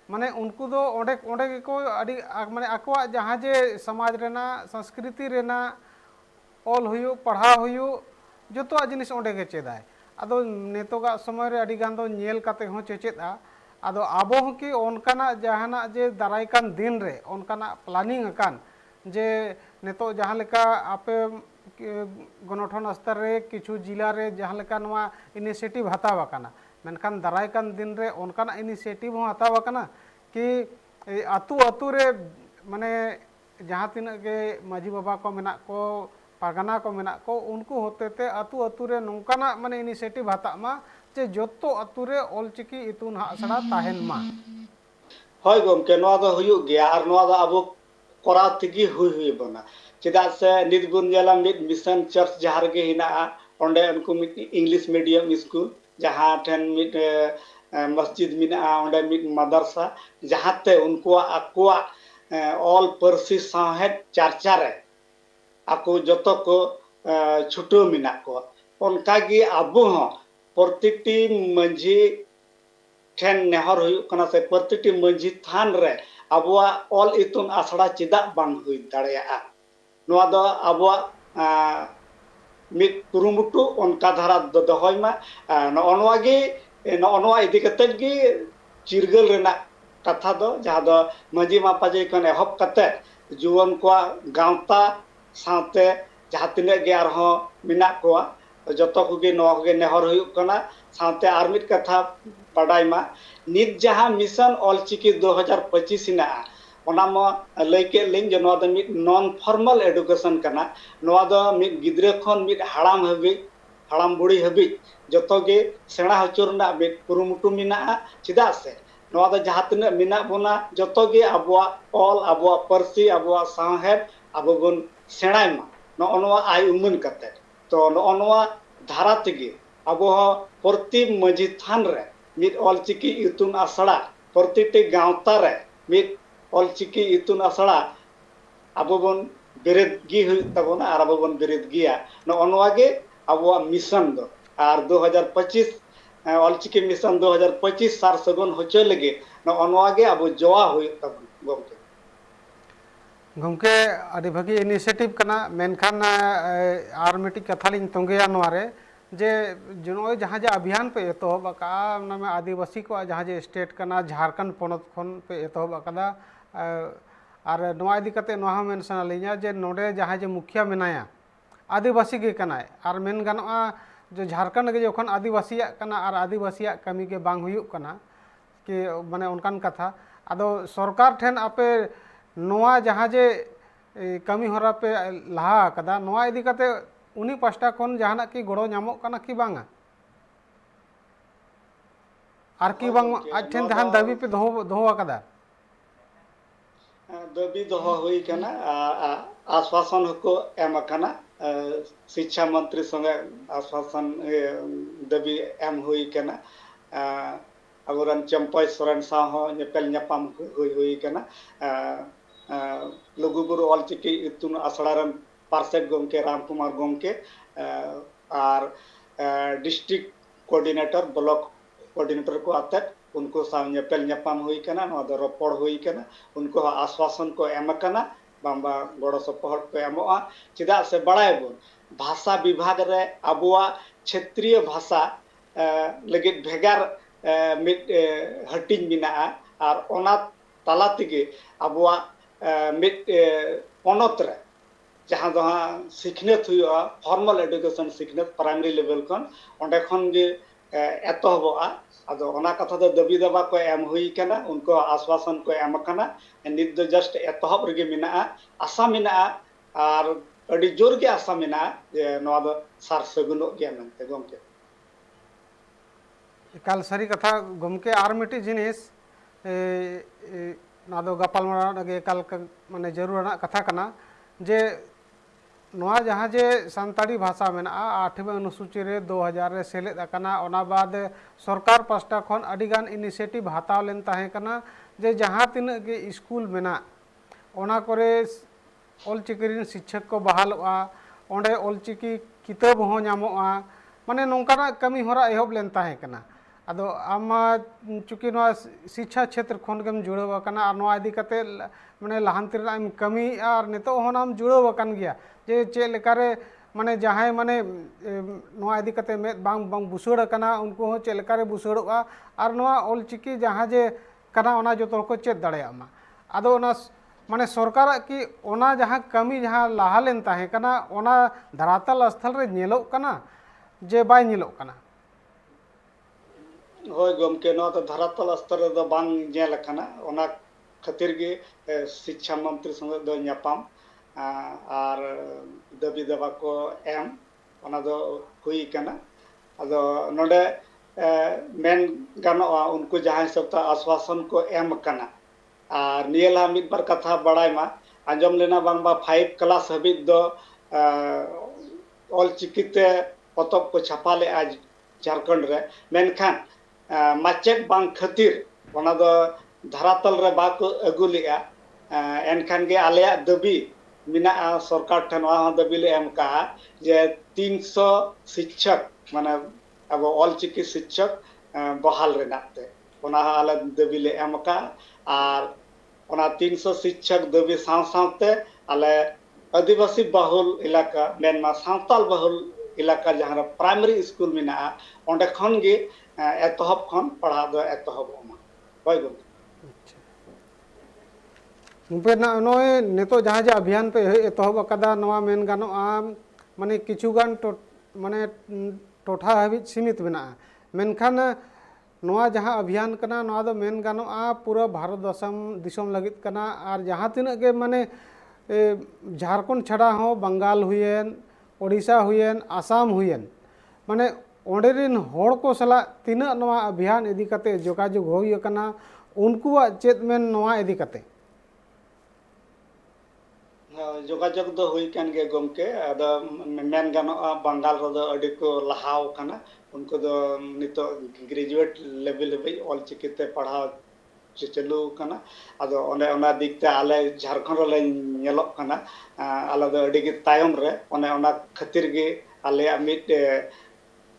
माने उनको दो ओंडे ओंडे को अड़ी माने अकवा जहाँ जे समाज रेना संस्कृति रेना ऑल हुयु पढ़ा हुयु जोतो जिनिस ओंडे के चेदाय आदो नेतोगा समय रे अड़ी गान दो नेल काते हो चेचेदा आदो आबो हो कि ओनकाना जहाना जे दाराय कान दिन रे ओनकाना प्लानिंग अकान जे नेतो जहाँ लेका आपे गणठन स्तर रे किछु जिला रे जहाँ लेका नवा इनिशिएटिव हताव अकाना मेनखान दाराय कान दिन रे ओनकाना इनिशिएटिव हो हताव अकाना कि अतु अतु रे माने जहाँ तीन के माजी बाबा को मेना को पागना को मेना को उनको होते थे अतु अतु रे नौकाना माने इनिशिएटिव हता मा जे जोतो अतु रे ऑलचिकी इतुन आसड़ा ताहेन मा हय गमके नोआ दो हुयुग गया और नोआ दो अब कोरा तिगी हुई बना चेदा से नित गुन जला मिड मिशन चर्च जहाँ रे हिना ओंडे उनको मिड इंग्लिश मीडियम स्कूल जहाँ ठेन मिड मस्जिद मिना ओंडे मिड मदरसा जहाँ ते उनको अकुआ ऑल परसी साहेब चर्चा रे आको जतो को छुटो मिना को उनकागी अबो हो प्रत्येकटी मंझी ठेन नेहर हुयुग कना से प्रत्येकटी मंझी थान रे अबुआ ऑल इतुन आसड़ा चिदा बांग हुई दाड़ेया नोआ दो अबुआ मिद कुरुमुटु उनका धारा दोहय मा नोनवागी नोनवा इदी कते गी चिरगल रेना कथा दो जहाँ दो मंझी मापाजे कन एहब कते जुवन को गांवता साथे जहाँ तिने गे आरहो मिना कोआ जतो कोगे नोआ कोगे नेहर हुयुग कना साथे आर मिद कथा बाडाय मा नित जहाँ मिशन ऑलचिकी 2025 हिना ओना मा लैके लिंग जे नोआ दो मिद नॉन फॉर्मल एडुकेशन कना नोआ दो मिद गिद्रे खन मिद हाड़ाम हबि हाड़ाम बुढ़ी हबि जतो गे सेणा हचुरना मिद कुरुमुटु मिना चिदा से नोआ दो जहाँ तिने मिना बोना जतो गे अबुआ ऑल अबुआ परसी अबुआ साहेब अबो बन सेणाय मा नोआ आय उमन कते तो नोआ धारा तेगे अबो प्रति मझी थान रे मिद ऑलचिकी इतुन आसड़ा प्रति गांवता रे मिद ऑलचिकी इतुन आसड़ा अबो बन बेरेद गी हुई तबोना और अबो बन बेरेद गिया नोआ गे अबो मिशन दो और 2025 ऑलचिकी मिशन 2025 सार सगुन होचो लगे नोआ गे अबो जोआ हुई तब गमके गमके अड़ी भागी इनिशिएटिव कना मेनखान आर मिट्टी कथा लिंग तोंगेया नोआरे जे जुनो जहाँ जे अभियान पे एतोहब अका ना में आदिवासी को जहाँ जे स्टेट कना झारखंड पोनत खन पे एतोहब अकदा और नोआ इदी कते नोआ मेंशन अलिया जे नोडे जहाँ जे मुखिया मेनाया आदिवासी के कनाय और मेन गानोआ जो झारखंड के जोखन आदिवासिया कना और आदिवासिया कमी के बांग हुयुग कना कि माने उनकान कथा आदो सरकार ठेन आपे नोआ जहाँ जे कमी होरा पे लहा कदा नोआ इदी कते उनी पास्टा खन जहाना की गड़ो नामो कना कि बांगा आर की बांग आज ठेन जहान दाबी पे दोहो कदा दाबी दोहो हुई कना आश्वासन को एम कना शिक्षा मंत्री संगे आश्वासन दाबी एम हुई कना अगरन चंपय सोरेन साह हो नेपेल नेपाम हुई कना लघुगुरु ऑलचिकी इतुन आसड़ारन पार्षद गमके रामकुमार गमके और डिस्ट्रिक्ट कोऑर्डिनेटर ब्लॉक कोऑर्डिनेटर को आते उनको साम नेपेल नेपाम हुई कना नोआ दो रोपड़ हुई कना उनको आश्वासन को एम कना बांबा गड़ो सपोहट को एमोआ चिदा से बड़ाय बन भाषा विभाग रे अबुआ क्षेत्रीय भाषा लगे भेगार मिड हटिंग मिना और ओना ताला तिगे अबुआ मिड पोनत रे जहाँ दो सिखनेत हुआ फॉर्मल एडुकेशन सिखनेत प्राइमरी लेवल खन ओंडे खन गे एतोहबा आदो ओना कथा दो दबी दबा को एम हुई कना उनको आश्वासन को एम कना नित दो जस्ट एतोहब रेगे मिना आशा मिना और अड़ी जोर के आशा मिना जे नोआ दो सार सगुनो गया मनते गमके एकाल सारी कथा गमके आर मिट्टी जिनिस ना दो गपाल मारा एकाल माने जरूर कथा कना जे नोआ जहाँ जे सानताड़ी भाषा में आठवें अनुसूची रे 2000 रे सेलेद अकाना ओना बाद सरकार पास्टा खन अडिगान इनिशिएटिव हाताव लेन ताहे कना जे जहाँ तिना गे स्कूल मेना ओना करे ऑलचिकी रिन शिक्षक को बहालवा ओंडे ऑलचिकी किताब हो ᱧᱟᱢᱚᱜᱼᱟ माने नोंकाना कमी होरा एहब लेन ताहे कना अदो आमा चूंकि नोआ शिक्षा क्षेत्र खन गेम जुड़ाव कना और नोआ इदी कते माने लहांति रेना एम कमी और नितो होनाम जुड़ाव कन गया जे चे लेकारे माने जहां माने नोआ इदी कते में बांग बांग बुसड़ कना उनको हो चे लेकारे बुसड़ोआ और नोआ ऑलचिकी जहां जे कना ओना जतो को चेत दाड़ेयामा अदो ओना माने सरकार की ओना जहां कमी जहां लाहा लेन ताहे कना ओना धरातल स्थल रे नेलोक कना जे बाय नेलोक कना होय गमके नो तो धरातल स्तर दो बांग नेल कना ओना खातिर गे शिक्षा मंत्री संगे दो न्यापाम और दबी दबा को एम ओना दो हुई कना अदो नोडे मेन गानोआ उनको जहां हिसाब ता आश्वासन को एम कना और नियला मिद बार कथा बड़ाई मा आंजम लेना बांगबा 5 क्लास हबिद दो ऑल चिकिते पतब को छापा ले आज झारखंड रे मेनखान माचेक बांग खातिर ओना दो धरातल रे बाको अगुलिया एनखान गे आलेया दबी मिना सरकार ठन वा दबी ले एम का जे 300 शिक्षक माने अब ऑल चिकी शिक्षक बहाल रेनाते ओना आले दबी ले एम का और ओना 300 शिक्षक दबी साव सावते आले आदिवासी बहुल इलाका मेनमा सावताल बहुल इलाका जहां प्राइमरी स्कूल मिना ओंडे खन गे एतहब खन पढ़ा दो एतहब ओमा होय गो पे ना नोए नेतो जहाँ जे अभियान पे एतहब अकादा नोआ मेन गानोआ माने किछुगान माने टोठा हाबि सीमित मेना मेनखान नोआ जहाँ अभियान कना नोआ दो मेन गानोआ पूरा भारत दिसम लगित कना और जहाँ तिना के माने झारखंड छड़ा हो बंगाल हुयेन ओडिशा हुयेन आसाम हुयेन माने ओंडेरिन होड़ को सला तिना नोआ अभियान इदी कते जोगाजोग होय कना उनकुआ चेत मेन नोआ इदी कते जोगाजोग दो हुई कान गे गमके अदा मेन गानोआ बंगाल रो दो अडी को लहाव कना उनको दो नितो ग्रेजुएट लेवल पे ऑल चिकिते पढ़ाव चलू कना अदो ओने ओना दिकते आले झारखंड रे नेलोक कना आले दो अडी गे तायम रे ओने ओना खातिर गे आले मिट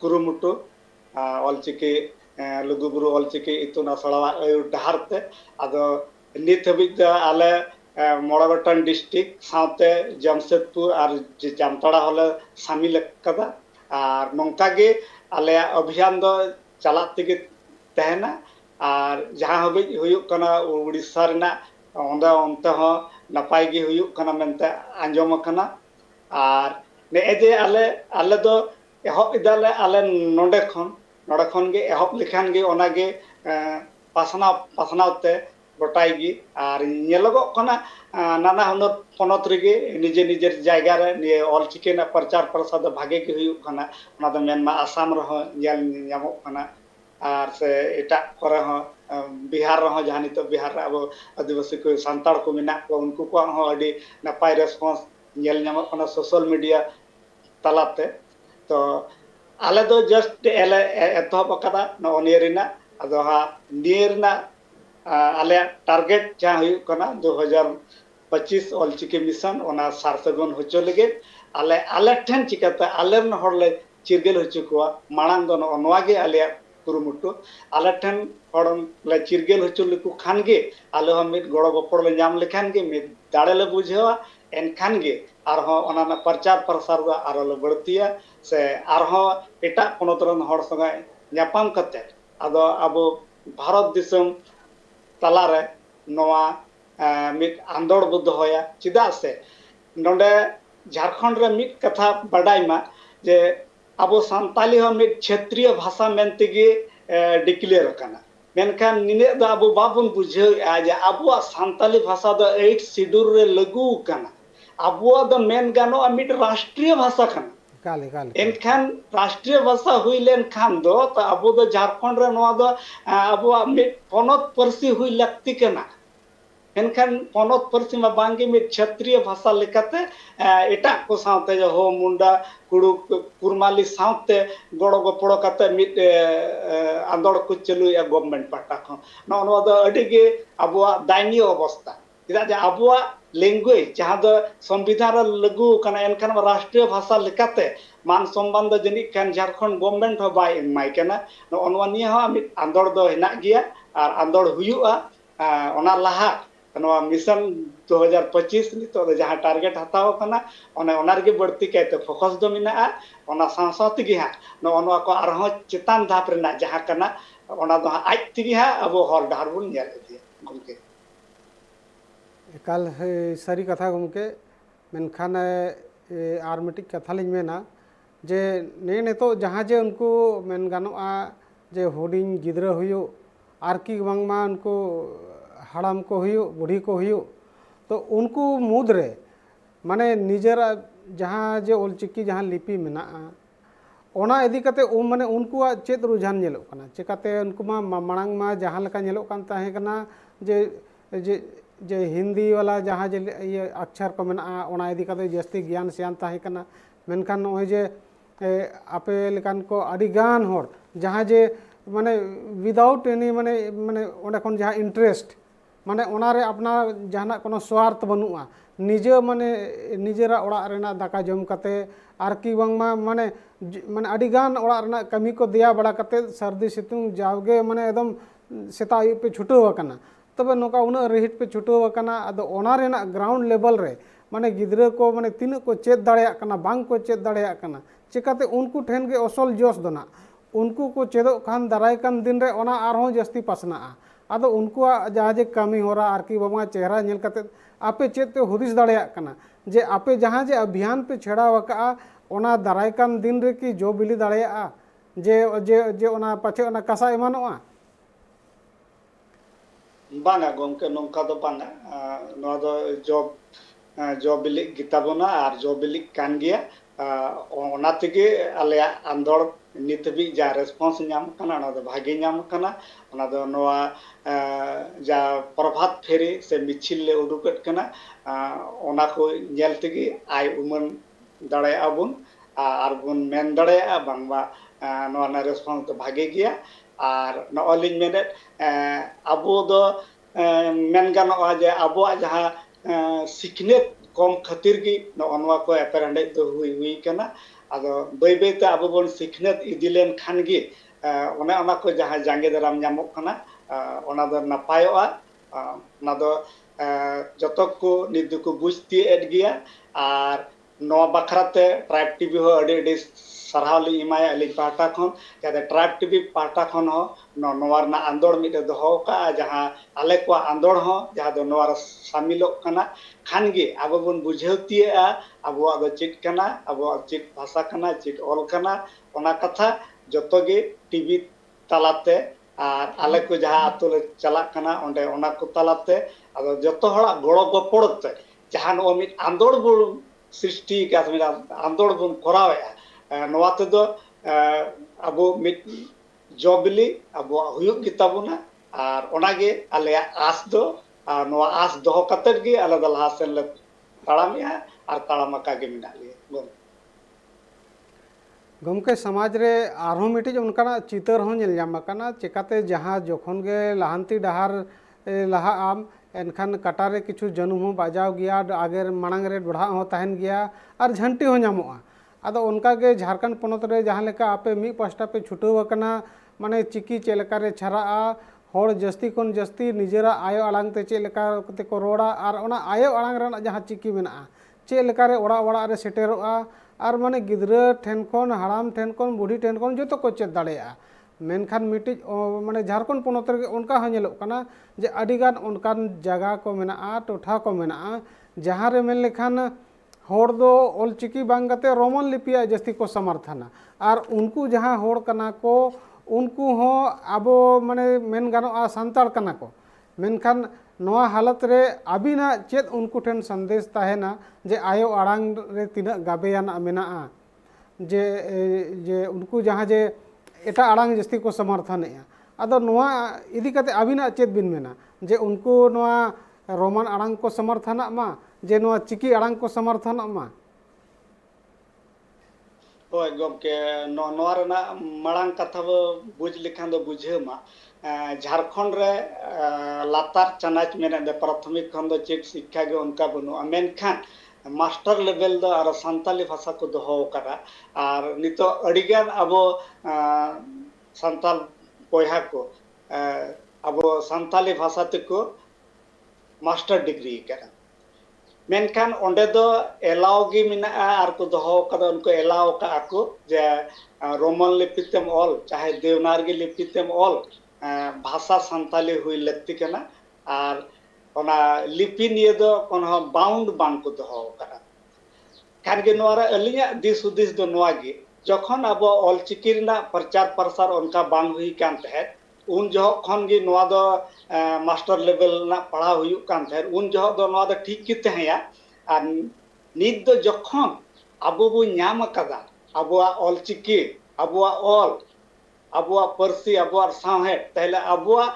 कुरुमुटु ऑल चिकी लुगुबुरु ऑल चिकी इतुन आसड़ा डहारते अदो नित हबिज आले मोड़ा गोटन डिस्ट्रिक्ट साथे जमशेदपुर और जामताड़ा होले शामिल कदा और नोंका गे आले अभियान दो चलात तेगे तहना और जहां हबिज हुयुक कना उड़ीसा रेना ओंदा ओंते हो नपाय गे हुयुक कना मेनते आंजम कना और ने जे आले आले दो एहब इदाले आले नोंडे खन गे एहब लिखान गे ओना गे पासनावते गोटाई और नेलोगोग कना नाना हुनर पनत रेगे निजे निजे जायगा रे निये ऑल चिकी ना प्रचार प्रसार भागे के हुयुक कना ओना दो मेनमा आसाम रहो नेल ᱧᱟᱢᱚᱜ कना और से एटा करे हो बिहार रहो जहां नितो बिहार रे अब आदिवासी को सांताड़ को मिना को उनको को हो अडी नपाय रेस्पॉन्स नेल ᱧᱟᱢᱚᱜ कना सोशल मीडिया तलाते तो आले दो जस्ट एले एतहब कदा नो नियरिना अदो हा नियरना आले टारगेट जहाँ हुई कना 2025 ऑल चिकी मिशन ओना सारसगुन होचो लगे आले आले ठेन चिकाते आलेन हड़ले चिरगेल होचो कोआ मांग दो नोवागे आले कुरुमुटु आले ठेन हड़ले चिरगेल होचो लिकु खानगे आले हम मिट गड़ो गपड़ ले नाम लेखान गे मिट दाड़ेले बुझेवा एनखान गे आरहो ओना प्रचार प्रसार दो आरोले बढ़तिया से आरहो एटा पनोतरन हड़ संगे ᱧᱟᱯᱟᱢ कते आदो अब भारत दिसम तलारे नोआ मिट आंदोड़ बो दोहया चिदा से नोंडे झारखंड रे मिट कथा बडाई मा जे अब सांताली हो मिट क्षेत्रीय भाषा मेनतेगे डिक्लेयर कना मेनखान निने द अब बाबुन बुझे आज अब सांताली भाषा द 8 शेड्यूल रे लागू कना अब द मेन गानो मिट राष्ट्रीय भाषा कना एनखान राष्ट्रीय भाषा हुई लेन खान दो तो अब दो झारखंड रे नोआ दो अब मिट पनत परसी हुई लगती कना एनखान पनत पार्सी मा बांगे मिट क्षत्रिय भाषा लेकाते एटा को सावते जो हो मुंडा कुड़ू कुरमाली सावते गड़ो गपड़ो काते मिट आंदोड़ को चलू या गवर्नमेंट पाटा खो नो दो अडिगे अबुआ दायनीय अवस्था चेदा जे अबुआ लैंग्वेज जहां दो संविधान लागू कना एनखान राष्ट्रीय भाषा लेकाते मान सम्मान दो जनी खान झारखंड गवर्नमेंट हो बाय एमाय कना नो निया हो मिट आंदोड़ दो हेना गिया और आंदोड़ हुयुआ ओना लाहा मिशन 2025 नितो जहां टारगेट हताव कना ओना रे बढ़ती कहते फोकस दो मिना ओना सांसद गे हा नो को आरहो चितान धाप रेना जहां कना ओना दो आज तिगी हा अब हर डार बुन नेल इदी गमके एकाल सारी कथा गमके मेनखान आर मिटिक कथा लिंग मेना जे ने नेतो जहां जे उनको मेन गानोआ जे होडिंग गिद्रा हुयो आरकी बांगमा उनको हाड़ाम को हुयो बुढ़ी को हुयो तो उनको मुद्रे माने निजरा जहाँ जे ओलचिकी जहाँ लिपि मेना ओना इदी कते माने उनको चेत रुझान नेलो कना चिकाते उनको मा मांग मा जहाँ लका नेलो कान ताहे कना जे जे जे हिंदी वाला जहाँ जे ये अक्षर को मेना ओना इदी कते जस्ती ज्ञान सियान ताहे कना मेनखान नोय जे आपे लेकान को अडी गान होर जहाँ जे माने विदाउट एनी माने माने ओंडे खन जहाँ इंटरेस्ट माने ओनारे अपना जहाना कोनो स्वार्थ बनुआ निजे माने निजेरा ओड़ा रेना दाका जम कते आरकी बांगमा माने माने अडी गान ओड़ा रेना कमी को दिया बड़ा कते सर्दी सितुंग जावगे माने एकदम सेता आयु पे छुटो वकना तबे नोका उना रिहिट पे छुटो वकना अदो ओना रेना ग्राउंड लेवल रे माने गिद्रा को माने तीन को चेत दाड़ेया कना बांग को चेत दाड़ेया कना चिकाते उनको ठेन के असल जोश दोना उनको को चेदो खान दाराय कान दिन रे ओना आरहों जस्ती पासना आदो उनको जहाँ जे कमी हो रहा आरकी बाबा चेहरा नेल कते आपे चेत पे हुदिस दाड़ेया कना जे आपे जहाँ जे अभियान पे छेड़ा वका ओना दाराय कान दिन रे की जो बिली दाड़ेया जे जे जे ओना पाछे ओना कसा एमानोआ बांगा गमके नोंका दो बांगा नो दो जो बिली गिताबोना और जो बिली कान गिया ओना तेगे आले आंदोड़ नितबी जा रेस्पॉन्स नाम कना ओना दो भागे नाम कना ओना दो नोआ जा प्रभात फेरी से मिचिल ले उडुकट कना ओना को नेल तेगे आय उमन दाड़े आबुन आर बुन मेन दाड़े बांगबा नोआ ना रेस्पॉन्स तो भागे गिया और नोलिन मेने अबो दो मेन गानोआ जे अबो जहां सिखनेत कम खातिर की नोआ को एपरेंडे तो हुई कना आदो बै बैते अब बन सिखनेत इदिलेन खान गे ओना को जहां जांगे दाराम नामक कना ओना दो नापायोआ ओना दो जतक को निदु को बुझती एड गिया और नो बखराते ट्राइब टीवी हो अडे सरहावली इमाया अली पाटा खन जाते ट्राइब टीवी पाटा खन हो नोवारना आंदोड़ मिटे दोहो का जहां आले को आंदोड़ हो जहां दो नोवार शामिलो कना खान गे अब बन बुझेवतिया अब दो चिट कना अब चिट भाषा कना चिट ऑल कना ओना कथा जतो गे टीवी तलाते और आले को जहां आतुले चला कना ओंडे ओना को तलाते अब जतो हड़ा गड़ो गपड़ते जहां नो मिट आंदोड़ बु सृष्टि का आंदोड़ बन करावे नोवाते दो अब मिट जॉबली अब हुयुग गिताबुना और ओनागे आले आस दो नोवा आस दोहो कतेर गे आले द लहा सेन ले ताड़ामिया और ताड़ामका गे मिना लिए गमके समाज रे आरहों मिटी उनका चितर हों नेल जाम कना चिकाते जहाँ जोखन गे लाहांती डहार लहा आम एनखान कटारे किछु जनुम हो बाजाव गया आगे मांग रे बढ़ा हो तहन गया और झंटी हो नामोआ आदो उनका के झारखंड पोनत रे जहाँ लेका आपे मी पास्टा पे छुटो वकना माने चिकी चेलका रे छरा होड़ जस्ती कोन जस्ती निजेरा आयो आड़ांग ते चेलका ते को रोड़ा और ओना आयो आड़ांग रे जहाँ चिकी मेना चेलका रे ओड़ा ओड़ा रे सेटेरोआ और माने गिद्रा ठेन कोन हाड़ाम ठेन कोन बुढ़ी ठेन कोन जो तो को चेत दाड़ेया मेनखान मिटी माने झारखंड पोनत रे उनका हो नेलो कना जे अडिगान उनकान जगह को मेना टोठा को मेना जहाँ रे मेन लेखान होड़ दो ओलचिकी बांगते रोमन लिपिया जस्ती को समर्थना और उनको जहाँ होड़ कना को उनको हो अब माने मेन गानोआ सांताड़ कना को मेनखान नोआ हालत रे अबिना चेत उनको ठेन संदेश ताहेना जे आयो आड़ांग रे तिना गाबेयाना मेना जे जे उनको जहाँ जे एटा आड़ांग जस्ती को समर्थन अदो नोआ इदी कते अबिना चेत बिन मेना जे उनको नोआ रोमान आड़ांग को समर्थनक मा जे नोआ चिकी आड़ांग को समर्थनक मा होय गमके नोआ रेना मांग कथा बो बुझ लेखान दो बुझेमा झारखंड रे लातार चनाच मेने दे प्राथमिक खन दो चेक शिक्षा गे उनका बनु मेनखान मास्टर लेवल दो और संताली भाषा को दोहो करा और नितो अडिगान अबो संताल बोया को अबो संताली भाषा तको मास्टर डिग्री करा मेनखान ओंडे दो एलाव गी मिना आर को दोहो कदा उनको एलाव का आको जे रोमन लिपितेम ऑल चाहे देवनागरी लिपितेम ऑल भाषा संताली हुई लगती कना और ओना लिपि निये दो कोनो बाउंड बांग को दोहो करा खान गे नोरा अलिया दिस उदिस दो नोआ गे जखन अब ऑलचिकी रिना प्रचार प्रसार उनका बांग हुई कान तहे उन जो खन गे नोआ दो मास्टर लेवल ना पढ़ा हुई कान तहे उन जो दो नोआ दो ठीक की तहेया और नित दो जखन अबो बो न्याम कदा अबोआ ऑलचिकी अबोआ ऑल अबोआ परसी अबोआ साहेब तहले अबोआ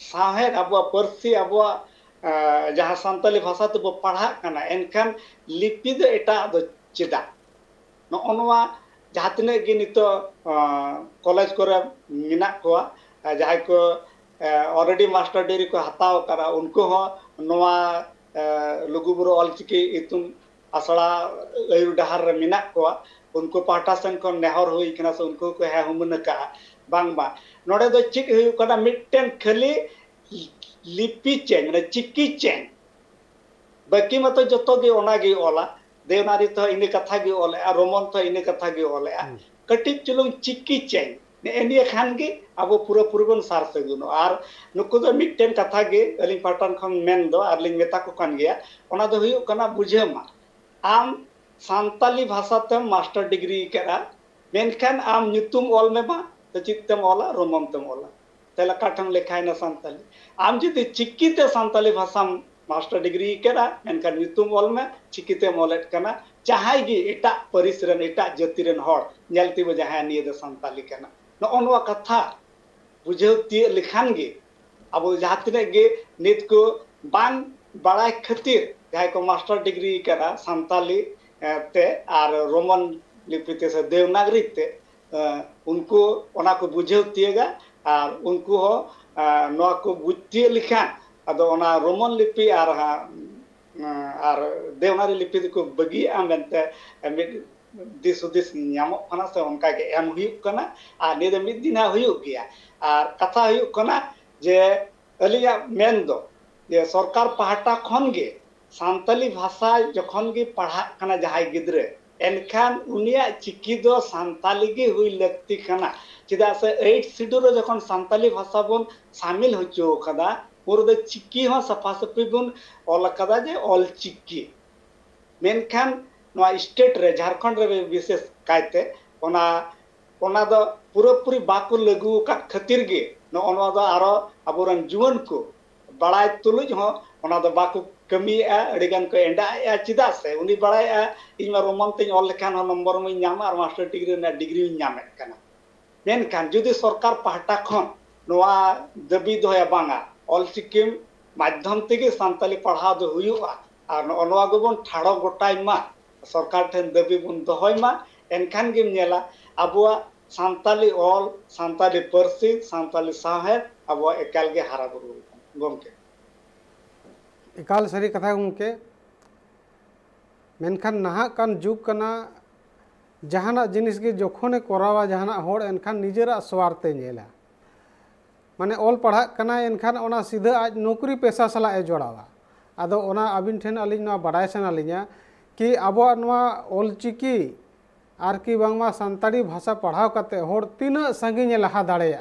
साहेब अबोआ परसी अबोआ जहाँ संताली भाषा तो बो पढ़ा कना एनखान लिपि दो एटा दो चिदा नोआ जहाँ तने गे नितो कॉलेज को मिना कोआ जहाँ को ऑलरेडी मास्टर डिग्री को हताव करा उनको हो नोआ लुगुबुरु ऑलचिकी इतुन आसड़ा अयुर डहार रे मिना कोआ उनको पाटा सेन को नेहर हुई कना से उनको को है हुमन का बांग बा नोडे दो चिक हुई कना मिटन खाली लिपि चेंज माने चिकी चेंज बाकी मत जो गे ओना गे ओला देवनारी तो इन कथा गे ओले रोमन तो इन कथा गे ओले कटी चुलुंग चिकी चेंज ने एनी खान गे अब पूरा पूर्वन सार सगुनो और नुको दो मिटन कथा गे अली पाटन खन मेन दो और लिंग मेता को कान गया ओना दो हुई कना बुझेमा आम संताली भाषा ते मास्टर डिग्री करा मेनखान आम ᱧᱩᱛᱩᱢ ऑल में बा तो चित्तम ओला रोमन तम ओला तेला काठन लेखाय ना संताली आम जदि चिकिते संताली भाषा मास्टर डिग्री करा मेनखान ᱧᱩᱛᱩᱢ ऑल में चिकिते मोलेट कना चाहे गी एटा परिसरन एटा जाति रन हर नेलती बो जहां निये दे संताली कना नोनवा कथा बुझेव ती लिखान गे अब जहां तने गे नित को बांग बड़ाई खातिर जहां को मास्टर डिग्री करा संताली ते और रोमन लिपिते से देवनागरी ते उनको ओना को बुझेव तिएगा और उनको हो नोआ को बुझती लिखान अदो ओना रोमन लिपि और देवनागरी लिपि को बगी आमेंते दिस उदिस ᱧᱟᱢᱚᱜ ᱠᱟᱱᱟ से उनका के एम हुई कना और ने दो मिद दिना हुई गया और कथा हुई कना जे अलिया मेन दो जे सरकार पहाटा खन गे संताली भाषा जखन गे पढ़ा कना जहाय गिद्रे एनखान उनिया चिकी दो संताली गे हुई लगती कना चिदा से 8 शेड्यूल जखन संताली भाषा बन शामिल होचो कदा और दो चिकी हो सफा सफी बन ऑल कदा जे ऑल चिकी मेनखान नोआ स्टेट रे झारखंड रे विशेष कायते ओना दो पूरा पूरी बाको लागू का खातिर गे नोआ दो आरो अबोरन जुवन को बड़ाई तुलुज हो ओना दो बाको कमी अड़िगान को एंडा चिदा से उनी बड़ाई इन रोमन ते ऑल लेखान हो नंबर में नाम और मास्टर डिग्री ना डिग्री नामे कना मेनखान जुदी सरकार पहाटा खन नोआ दबी दोया बांगा ऑल चिकिम माध्यम तेगे संताली पढ़ा दो हुयुआ और नोआ गोबन ठाड़ो गोटाई मा सरकार ठेन दबी बुन दोहय मा एनखान गेम नेला अबुआ संताली ऑल संताली परसी संताली साहेब अबुआ एकाल गे हारा बुरु गमके एकाल सारी कथा गमके मेनखान नाहा कान जुग कना जहाना जिनिस गे जखने करावा जहाना होड़ एनखान निजेरा स्वार्थे नेला माने ऑल पढ़ा कना एनखान ओना सीधा आज नौकरी पेशा सला ए जोड़ावा आदो ओना अबिन ठेन अलिन ना बड़ाय सना लिया कि अबो नवा ऑलचिकी आर कि बांगमा संताली भाषा पढ़ाव कते होड़ तीना संगिने लहा दाड़ेया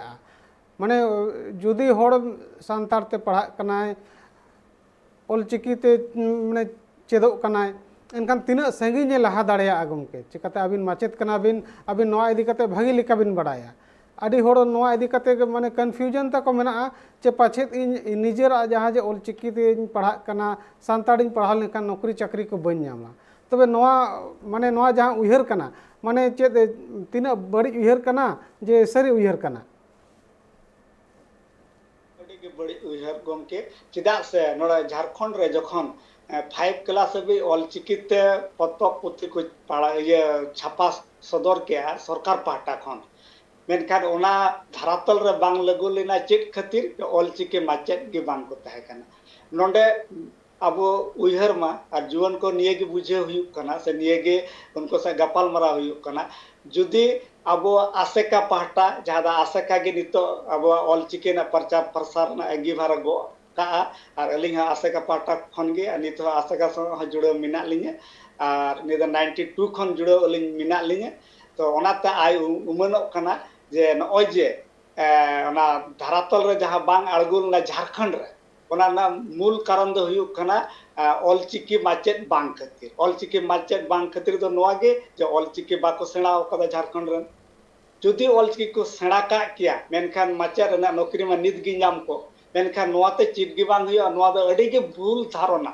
माने जुदी होड़ संतार ते पढ़ा कनाय ऑलचिकी ते माने चेदो कनाय एनखान तीना संगिने लहा दाड़ेया गमके चिकाते अबिन माचेत कना अबिन नवा इदी कते भागी लेका बिन बड़ाया आदि होड़ नवा इदी कते माने कन्फ्यूजन तक मेना चे पाछेत इन निजेरा जहाँ जे ऑलचिकी ते पढ़ा कना संताड़ी पढ़ा लेखान नौकरी चाकरी को बन नामा तबे नवा माने नवा जहाँ उयहर कना माने चेत तीना बड़ी उयहर कना जे सरी उयहर कना ᱟᱹᱰᱤᱜᱮ ᱵᱟᱹᱲᱤᱡ ᱩᱭᱦᱟᱹᱨ ᱜᱚᱢᱠᱮ ᱪᱮᱫᱟᱜ ᱥᱮ ᱱᱚᱰᱮ ᱡᱷᱟᱲᱠᱷᱚᱸᱰ ᱨᱮ ᱡᱚᱠᱷᱚᱱ 5 ᱠᱞᱟᱥ ᱦᱟᱹᱵᱤᱡ ᱚᱞᱪᱤᱠᱤᱛᱮ ᱯᱚᱛᱚᱵ ᱯᱩᱛᱷᱤ ᱠᱚ ᱪᱷᱟᱯᱟ ᱥᱚᱫᱚᱨ ᱠᱮᱜᱼᱟ ᱥᱚᱨᱠᱟর ᱯᱟᱦᱴᱟ ᱠᱷᱚᱱ ᱢᱮᱱᱠᱷᱟन ᱚᱱᱟ ᱫᱷᱟᱨᱟᱛᱚᱞ ᱨᱮ ᱵᱟᱝ ᱞᱟᱹᱜᱩ ᱞᱮᱱᱟ ᱪᱮᱫ ᱠᱷᱟᱹᱛᱤᱨ ᱚᱞᱪᱤᱠᱤ ᱢᱟᱪᱮᱫ ᱜᱮ ᱵᱟᱝ ᱠᱚ ᱛᱟᱦᱮᱸ ᱠᱟᱱᱟ ᱱᱚᱰᱮ ᱟᱵᱚ ᱩᱭᱦᱟᱹᱨ ᱢᱟ ᱟᱨ ᱡᱩᱣᱟᱹᱱ ᱠᱚ ᱱᱤᱭᱟᱹ ᱜᱮ ᱵᱩᱡᱷᱟᱹᱣ ᱦᱩᱭᱩᱜ ᱠᱟᱱᱟ ᱥᱮ ᱱᱤᱭᱟᱹ ᱜᱮ उनको से गपाल मरा हुई कना जुदी अब आसेका पाहटा जहाँ दा आसेका गे नितो अब ऑलचिकी ना प्रचार प्रसार ना अंगीभार गो का और अलिंग आसेका पाहटा खन गे नितो आसेका सह जुड़े मिना लिंगे और निदा 92 खन जुड़े अलिंग मिना लिंगे तो ओनाते आय उमनो कना जे नय जे ओना धरातल रे जहाँ बांग अड़गुल ना झारखंड रे ओना ना मूल कारण दो हुयुक कना ऑलचिकी माचेद बांग खातिर ऑलचिकी माचेद बांग खातिर दो नोआ गे जे ऑलचिकी बाको सेणा ओकदा झारखंड रन जुदी ऑलचिकी को सेणा का किया मेनखान माचेद रना नौकरी मा नित गी नाम को मेनखान नोआते चीज गी बांग हुयो नोआ दो अडी गे भूल धारणा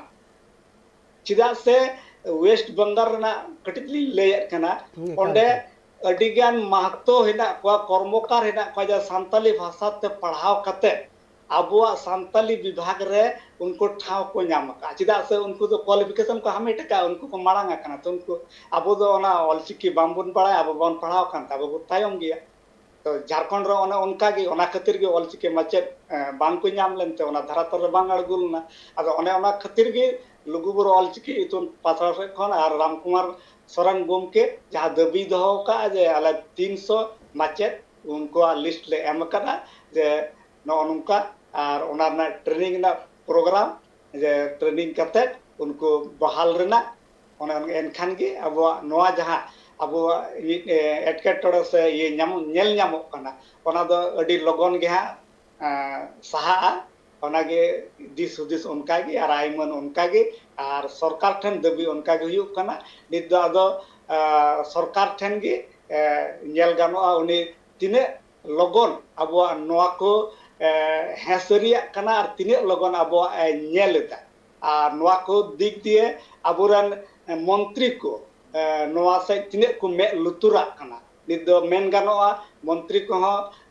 चिदा से वेस्ट बंगाल रना कटिली लेयत कना ओंडे अडिगान महत्व हेना को कर्मकार हेना को जे संताली भाषा ते पढ़ाव कते अबुआ संताली विभाग रे उनको ठाव को नाम का चिदा से उनको तो क्वालिफिकेशन को हमें टका उनको को मांगा कना तो उनको अब दो ना ऑलचिकी बांबुन पढ़ा अब बन पढ़ाव कान तब तायम गया तो झारखंड रे उनका गे ओना खातिर गे ऑलचिकी माचे बांग को नाम लेनते ओना धरातल रे बांग अड़गुलना अदो ओना खातिर गे लुगुबुरु ऑलचिकी इतुन पाथरा रे खन आर रामकुमार सोरेन गोमके जहां दबी दहो का जे अले 300 माचे उनको लिस्ट ले एम कना जे नोनुका और ओना ट्रेनिंग ना प्रोग्राम जे ट्रेनिंग करते उनको बहाल रेना ओना एनखान गे अब नोआ जहां अब एटकेटोड़े से ये नेल नामो कना ओना दो अडी लगन गे हा सहा ओना गे दिस हुदिस उनका गे और आइमन उनका गे और सरकार ठन दबी उनका गे हुयुक कना नित दो आदो सरकार ठन गे नेल गानोआ उनी तिने लगन अब नोआ को हेसरिया कना और तिने लगन अब नेलता और नोआ को दिक दिए अबुरन मंत्री को नोआ से तिने को मे लुतुरा कना नित दो मेन गानोआ मंत्री को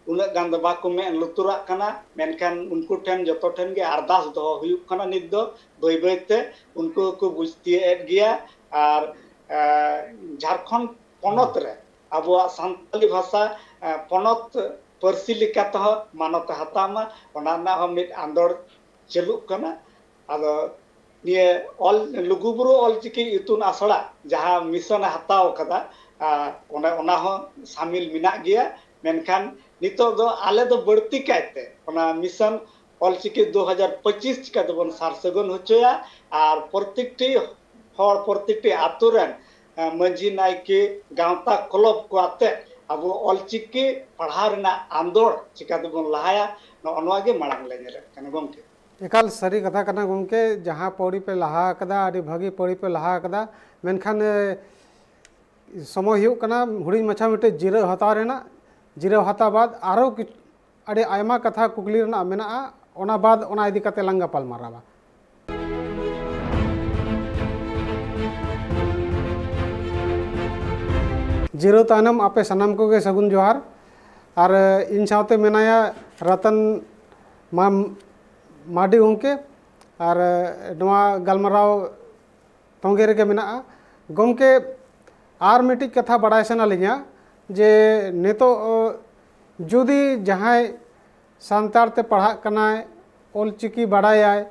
उना गान दो बाको मे लुतुरा कना मेनखान उनको ठन जतो ठन गे अरदास दो हुयुक कना नित दो बय बयते उनको को बुझतिए गया और झारखंड पनत रे अब संताली भाषा पनत परसी लिकात मानत हतामा ओना ना मिट आंदोड़ चलुक कना आदो निये ऑल लुगुबुरु ऑलचिकी इतुन आसड़ा जहां मिशन हताव कदा ओना हो शामिल मिना गया मेनखान नितो दो आले दो बढ़ती कायते ओना मिशन ऑलचिकी 2025 चिका दबन सारसगन होचया और प्रत्येकटी हर प्रत्येकटी आतुरन मंझी नायके गांवता क्लब को आते अब ऑलचिकी पढ़ा रेना आंदोड़ चिका दबन लहाया नोआ गे मांग ले नेले कना गमके एकाल सरी कथा कना गमके जहाँ पौड़ी पे लहा कदा अड़ी भागी पौड़ी पे लहा कदा मेनखान समय हुयुक कना हुडिंग मछा मिटे जिराव हताव रेना जिराव हताव बाद आरो अड़ी आयमा कथा कुकली रेना मेना ओना बाद ओना इदी कते लांग गपाल मारावा जिरो तानम आपे सनाम को गे सगुन जोहार और इन साथे मेनाया रतन माडी गमके और नोआ गलमराव तोंगे रेगे मेना गमके आर मिटी कथा बड़ाय सना लिया जे नेतो जुदी जहां सांतार ते पढ़ा कनाय ऑलचिकी बड़ायाय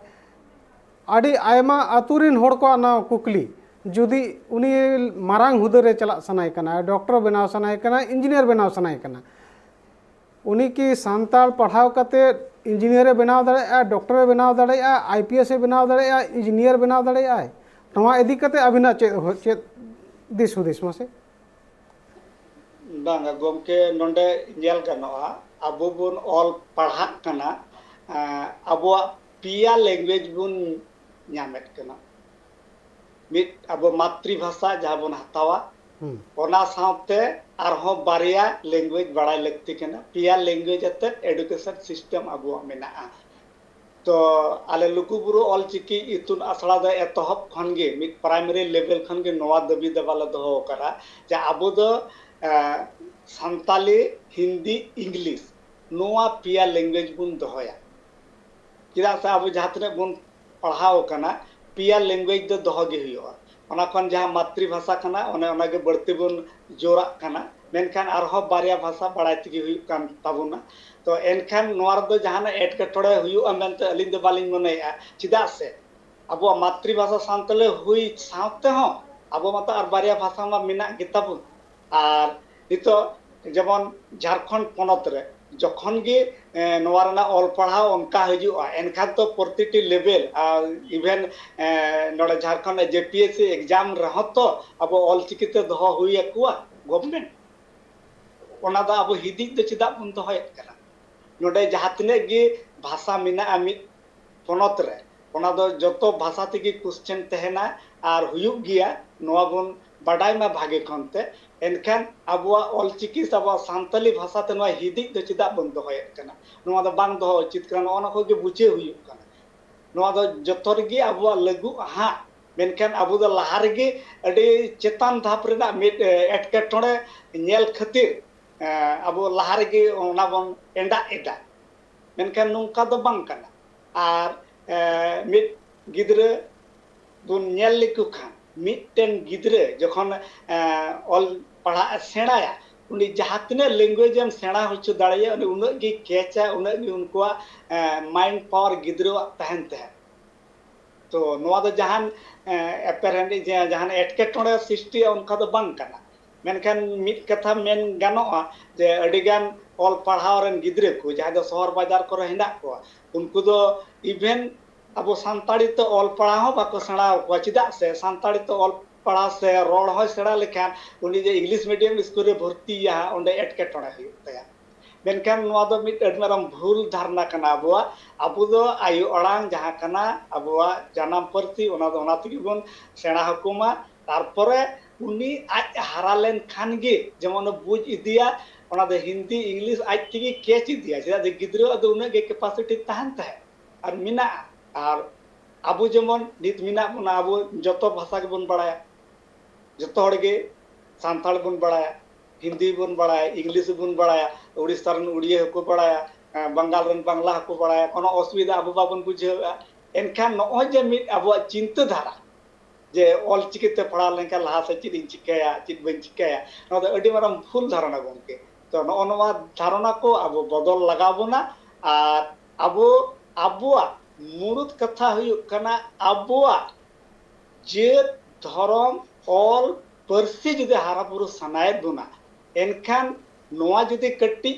अड़ी आयमा अतुरिन होड़ को ना कुकली जुदी उनी मारांग हुदरे चला सनाय कना डॉक्टर बनाव सनाय कना इंजीनियर बनाव सनाय कना उनी की सांताल पढ़ाव कते इंजीनियर बनाव दाड़ेया डॉक्टर बनाव दाड़ेया आईपीएस बनाव दाड़ेया इंजीनियर बनाव दाड़ेया नोआ इदी कते अबिना चेद दिस हुदिस मासे बांगा गमके नोंडे नेल गानोआ अबो बुन ऑल पढ़ा कना अबो पिया लैंग्वेज बुन न्यामेट कना मिट अब मातृभाषा जहाँ बन हतावा ओना साथे आरहो बारिया लैंग्वेज बड़ा लगती कना पिया लैंग्वेज अते एजुकेशन सिस्टम अब मेना तो आले लुकुबुरु ऑलचिकी इतुन आसड़ा द एतहब खनगे मिट प्राइमरी लेवल खनगे नोआ दबी दबाला दहो करा जे अबो दो संताली हिंदी इंग्लिश नोआ पिया लैंग्वेज बुन दहोया चेदा से अब जहाँ तक बन पढ़ाव कना पिया लैंग्वेज दो दोह गे हुआ ओना खन जहाँ मातृभाषा कना ओने ओना गे बढ़ती बन जोरा कना मेनखान आरहो बारिया भाषा बड़ाई तगी हुई कान ताबुना तो एनखान नोआर दो जहाँ एटकेटोड़े हुआ मेनते अलिंग दो बालिंग मनेया चेदा से अब मातृभाषा सानतले हुई सावते हो अब मत और बारिया भाषा मा मिना गिताबुन और नितो जेमन झारखंड पनत रे जखन गे नोआरना ऑल पढ़ाओ उनका हजुआ एनखान तो प्रतिटी लेवल इवेन नोड़े झारखंड जेपीएससी एग्जाम रह तो अब ऑल चिकिते दोह हुई कुआ गवर्नमेंट ओना दा अब हिदी दो चिदा बन दोहयत कना नोडे जहाँ तने गे भाषा मिना मिद पनत रे ओना दो जतो भाषा तेगी क्वेश्चन तहना और हुयुग गिया नोआ बन बाडाय मा भागे खनते एनखान अबुआ ऑलचिकी अब सानताली भाषा ते नोआ हिदी दो चिदा बन दोहयत कना नोआ दो बांग दोह उचित कना ओना को गे बुझे हुयुग कना नोआ दो जतो रेगी अबुआ लगु हा मेनखान अबु दो लहा रेगी अडी चेतान धाप रेना मिद एटकेटोड़े नेल खातिर अबु लहा रेगी ओना बन एंडा एडा मेनखान नुंका दो बांग कना और मिद गिद्रे बुन नेल लिकु खान मिदटेन गिद्रे जखन ऑल पढ़ा सेणाया उनी जहाँ तने लैंग्वेज एम सेणा होचो दाड़िया उनी उन्नत गी केचा उन्नत गी उनकुआ माइंड पावर गिद्रे तहन तहन तो नोआ दो जहान एपेरेंटली जहान एटकेटोड़े सृष्टि उनका दो बांग कना मेनखान मिद कथा मेन गानोआ जे अडिगान ऑल पढ़ाव रेन गिद्रे को जहाँ दो शहर बाजार करे हिना को उनको दो इवेन अब सानताड़ी तो ऑल पढ़ाव बाको सेणा को चेदा से सानताड़ी तो ऑल पढ़ा से रोड हो सेणा लेखान उनी जे इंग्लिश मीडियम स्कूल रे भर्ती या ओंडे एटकेटोड़े हुई तया मेनखान नोआ दो मिद अड माराम भूल धारणा कना अबुआ अबु दो आयु अड़ांग जहाँ कना अबुआ जानाम पार्सी ओना दो ओना तगी बन सेणा हकुमा तारपरे उनी आज हारा लेन खान गे जेमन बुझ इदिया ओना दो हिंदी इंग्लिश आज तगी केच इदिया चेदा दे गिद्रो दो उना गे कैपेसिटी तहन तहे और मिना और अबु जेमन नित मिना बना अबु जतो भाषा के बन बड़ाया जतो हड़गे सानताल बन बड़ाया हिंदी बन बड़ाया इंग्लिश बन बड़ाया उड़ीसा रन उड़िया हको बड़ाया बंगाल रन बांग्ला हको बड़ाया कोनो असुविधा अबु बाबन बुझेवा एनखान नोय जे मिद अबु चिंता धारा जे ऑल चिकिते पढ़ा लेनका लहा से चिद इन चिकाया चिद बन चिकाया नो दो अडी माराम फुल धारणा गमके तो नोआ धारणा को अबु बदल लगाबोना और अबु अबुआ मुरुद कथा हुयुग कना अबुआ जेत धर्म ऑल परसी जुदे हारा बुरु सनायत बुना एनखान नोआ जुदे कट्टी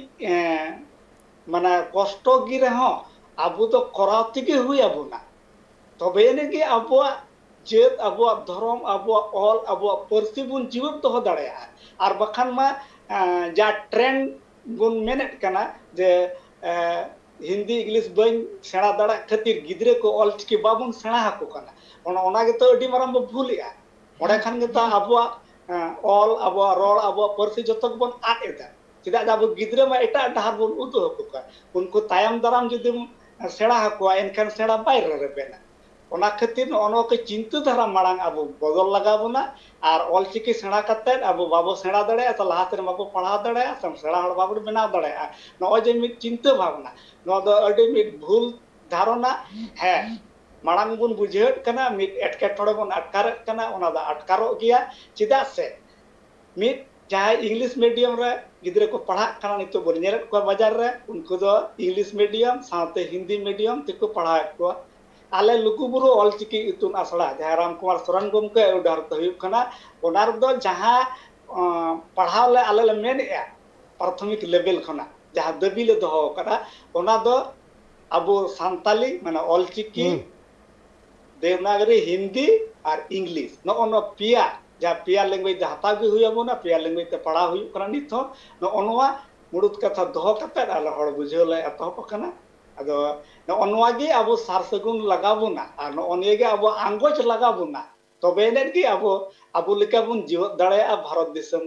माने कष्ट गी रहो अबु तो कराव तेगे हुई अबुना तबे नेगे अबुआ जेत अबुआ धर्म अबुआ ऑल अबुआ परसी बुन जीवन तो दाड़ेया और बखान मा जा ट्रेंड बुन मेनेट कना जे हिंदी इंग्लिश बन सेणा दाड़ा खातिर गिद्रे को ऑल चिकी बाबुन सेणा हको कना ओना गे तो अडी माराम बो भूलिया ओडे खान गे ता अबुआ ऑल अबुआ रोड अबुआ परसी जतो बन आद एदा चेदा अब गिद्रे मा एटा डहार बन उदु हको का उनको तायम दाराम जुदि सेणा हको एनखान सेणा बाय रेबेना ओना खातिर ओनो के चिंता धारा मांग अब बदल लगाबोना और ऑल चिकी सेणा कते अब बाबो सेणा दाड़े तो लहाते बाबो पढ़ा दाड़े सेणा हड़ बाबो बनाव दाड़े नो जे मिद चिंता भावना नो दो अडी मिद भूल धारणा है मांग बुन बुझेत कना मिद एटकेटोड़े बन अटकारत कना ओना दा अटकारो गिया चेदा से मिद जहाँ इंग्लिश मीडियम रे गिद्रे को पढ़ा कना नितो बन नेरत को बाजार रे उनको दो इंग्लिश मीडियम साथे हिंदी मीडियम तेको पढ़ा को आले लुकुबुरु ऑल चिकी इतुन आसड़ा जहाँ राम कुमार सोरेन गमके उडार तो हुयुग कना ओनार दो जहाँ पढ़ाव ले आले ले मेनया प्राथमिक लेवल खना जहाँ दबी ले दोहो कना ओना दो अबो सानताली माने ऑल चिकी देवनागरी हिंदी और इंग्लिश नो पिया जहाँ पिया लैंग्वेज हताव गे हुई ना पिया लैंग्वेज ते पढ़ा हुयुग कना नित हो नोआ मुड़ुद कथा दोहो कते आले हड़ बुझेव ले एतहब कना अदो नोगे अब सार सगुन लगाबोना और नोगे अब आंगोज लगाबोना तबे नेगे अब अब लेका बुन जीवत दाड़ेया भारत दिसम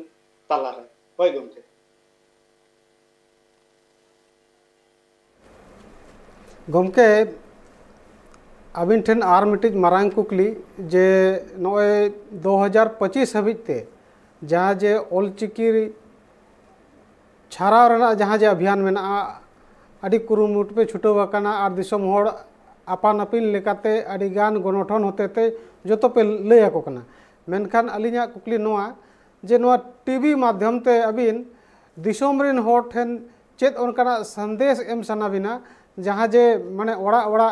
तालारे होय गमके गमके अबिन ठेन आर मिटिज मारांग कुकली जे नोए 2025 हबिते जहाँ जे ऑल चिकी छाराव रना जहाँ जे अभियान मेना आदि कुरुमुट पे छुटो वकाना और दिसम होड़ apan apin lekate adigan gonotron hotete joto pe lay ako kana menkhan alinya kukli noa je noa TV madhyam te abin दिसोम रेन हर ठेन चेत उनकाना संदेश एम सनाबिना जहाँ जे माने ओड़ा ओड़ा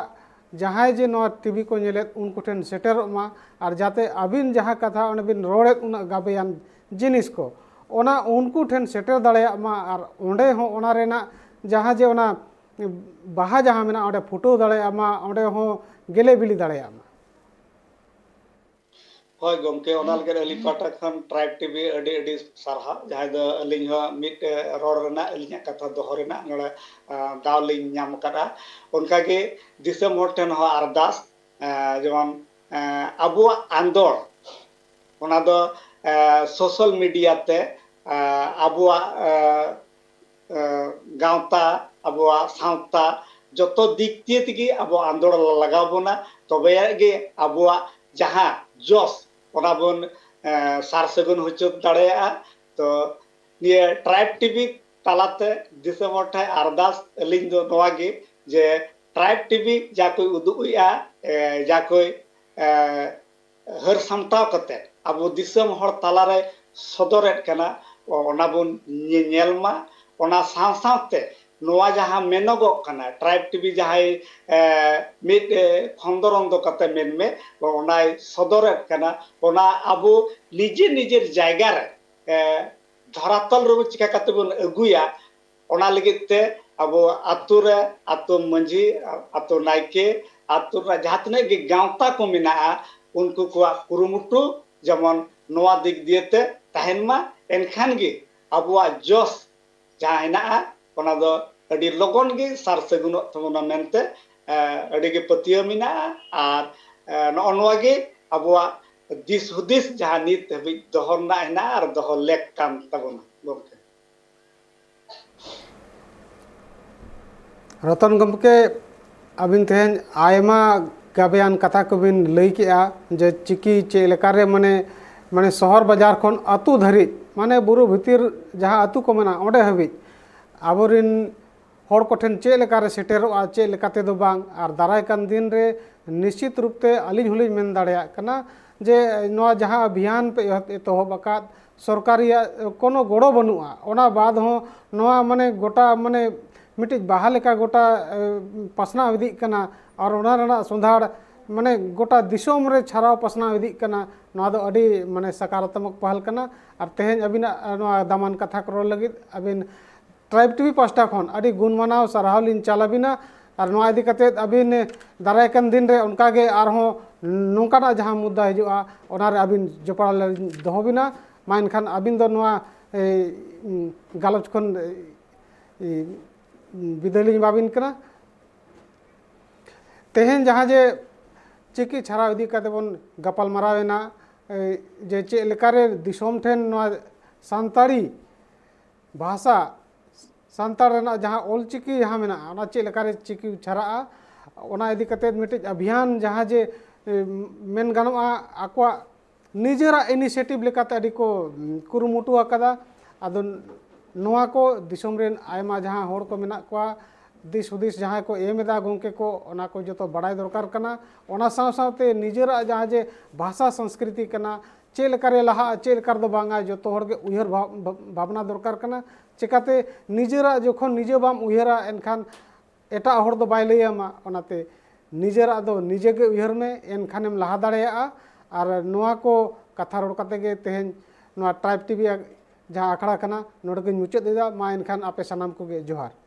जहाँ जे नवा टीवी को नेलेत उनको ठेन सेटेरोमा और जाते अबिन जहाँ कथा उन बिन रोड़ेत उन गाबेयान जिनिस को ओना उनको ठेन सेटर दाड़ेयामा और ओंडे हो ओना रेना जहाँ जे ओना बाहा जहाँ मेना ओंडे फोटो दाड़ेयामा ओंडे हो गेले बिली दाड़ेयामा हय गमके ओना लगे अली पाटा खान ट्राइब टीवी अडी अडी सारहा जहां दो अलिंग हो मिट रोड रेना अलिंग कथा दोहो रेना नोडे दाव लिंग नाम करा उनका के दिसम हर ठेन हो अरदास जेमन अबो आंदोल ओना दो सोशल मीडिया ते अबो गांवता अबो सावता जतो दिक तिगे अबो आंदोलन लगाव बोना तबे गे अबो जहां जोस बन सार सगुन होचो दाड़ेया तो ये ट्राइब टीवी तालाते दिसम ठे अरदास अलिंग दो नवा गे जे ट्राइब टीवी जा कोई उदुया जा कोई हर सामटाव कते अब दिसम हर तालारे सदरेत कना ओना बन नेलमा ओना साव सावते नवा जहां मेनगो कना ट्राइब टीवी जहां मिट खंदरन दो कते मेन में ओनाय सदरेत कना ओना अबो निजे निजे जायगा रे धरातल रो चिका कते बन अगुया ओना लगिते अबो आतु रे आतु मंझी आतु नायके आतु रे जहां तने गे गांवता को मिना उनको को कुरुमुटु जेमन नवा दिक दिएते तहनमा एनखान गे अबो जोस जहां हेना ओना दो अडी लगन गे सार सगुनो तमना मेनते अडी गे पतियो मिना आर नोनवा गे अबवा दिस हुदिस जहां नित हबि दोहरना हेना आर दोह लेक कान तबना गमके रतन गमके अबिन तेहन आयमा गाबेयान कथा को बिन लई केआ जे चिकी चे लेकारे माने माने शहर बाजार खन अतु धरि माने बुरु भितिर जहां अतु को मेना ओडे हबि आबोरिन हर कोठेन चे लेकारे सेटेरोआ चे लेकाते दो बांग आर दाराय कान दिन रे निश्चित रूप ते अलिन हुलिन मेन दाड़ेया कना जे नवा जहां अभियान पे एतोहब आकाद सरकारी कोनो गोड़ो बनुआ ओना बाद हो नवा माने गोटा माने मिटिज बाहा लेका गोटा पसना इदी कना और ओना रना सुंधाड़ माने गोटा दिसोम रे छाराव पसना इदी कना नवा दो अडी माने सकारात्मक पहल कना और तेहेन अबिना नवा दामान कथा करो लगिद अबिन ट्राइब टीवी पास्टा खन अडी गुण मानाव साराव लिन चालाबिना और नवा इदी कते अबिन दारायकन दिन रे उनका गे आर हो नोंकाना जहां मुद्दा हिजुआ ओना रे अबिन जोपड़ा दोहबिना मा एनखान अबिन दो नवा गालोच खन विदलिन बाबिन कना तेहेन जहां जे चिकी छाराव इदी कते बन गपाल मारावेना जे चे लेकारे दिसोम ठेन नवा सांताड़ी भाषा सांताड़ रेना जहां ओलचिकी जहां मेना ओना चे लेकारे चिकी छाराआ ओना इदी कते मिटिज अभियान जहां जे मेन गानोआ आकवा निजेरा इनिशिएटिव लेकाते अडी को कुरुमुटु आकादा आदो नोआ को दिसोम रेन आयमा जहां होड़ को मेना कोआ दिस हुदिस जहां को एमेदा गोंके को ओना को जतो बड़ाई दरकार कना ओना साव सावते निजेरा जहां जे भाषा संस्कृति कना चे लेकारे लहा चे लेकार दो बांगा जतो होड़ के उयहर भावना दरकार कना चिकाते निजेरा जखन निजे बाम उयहरा एनखान एटा होड़ दो बाय लैयामा ओनाते निजेरा दो निजे गे उयहर में एनखानेम लहा दाड़ेया और नोआ को कथा रोड कते गे तेहेन नोआ ट्राइब टीवी जहां आखड़ा कना नोडे के मुचाद देदा मा एनखान आपे सनाम को गे जोहार।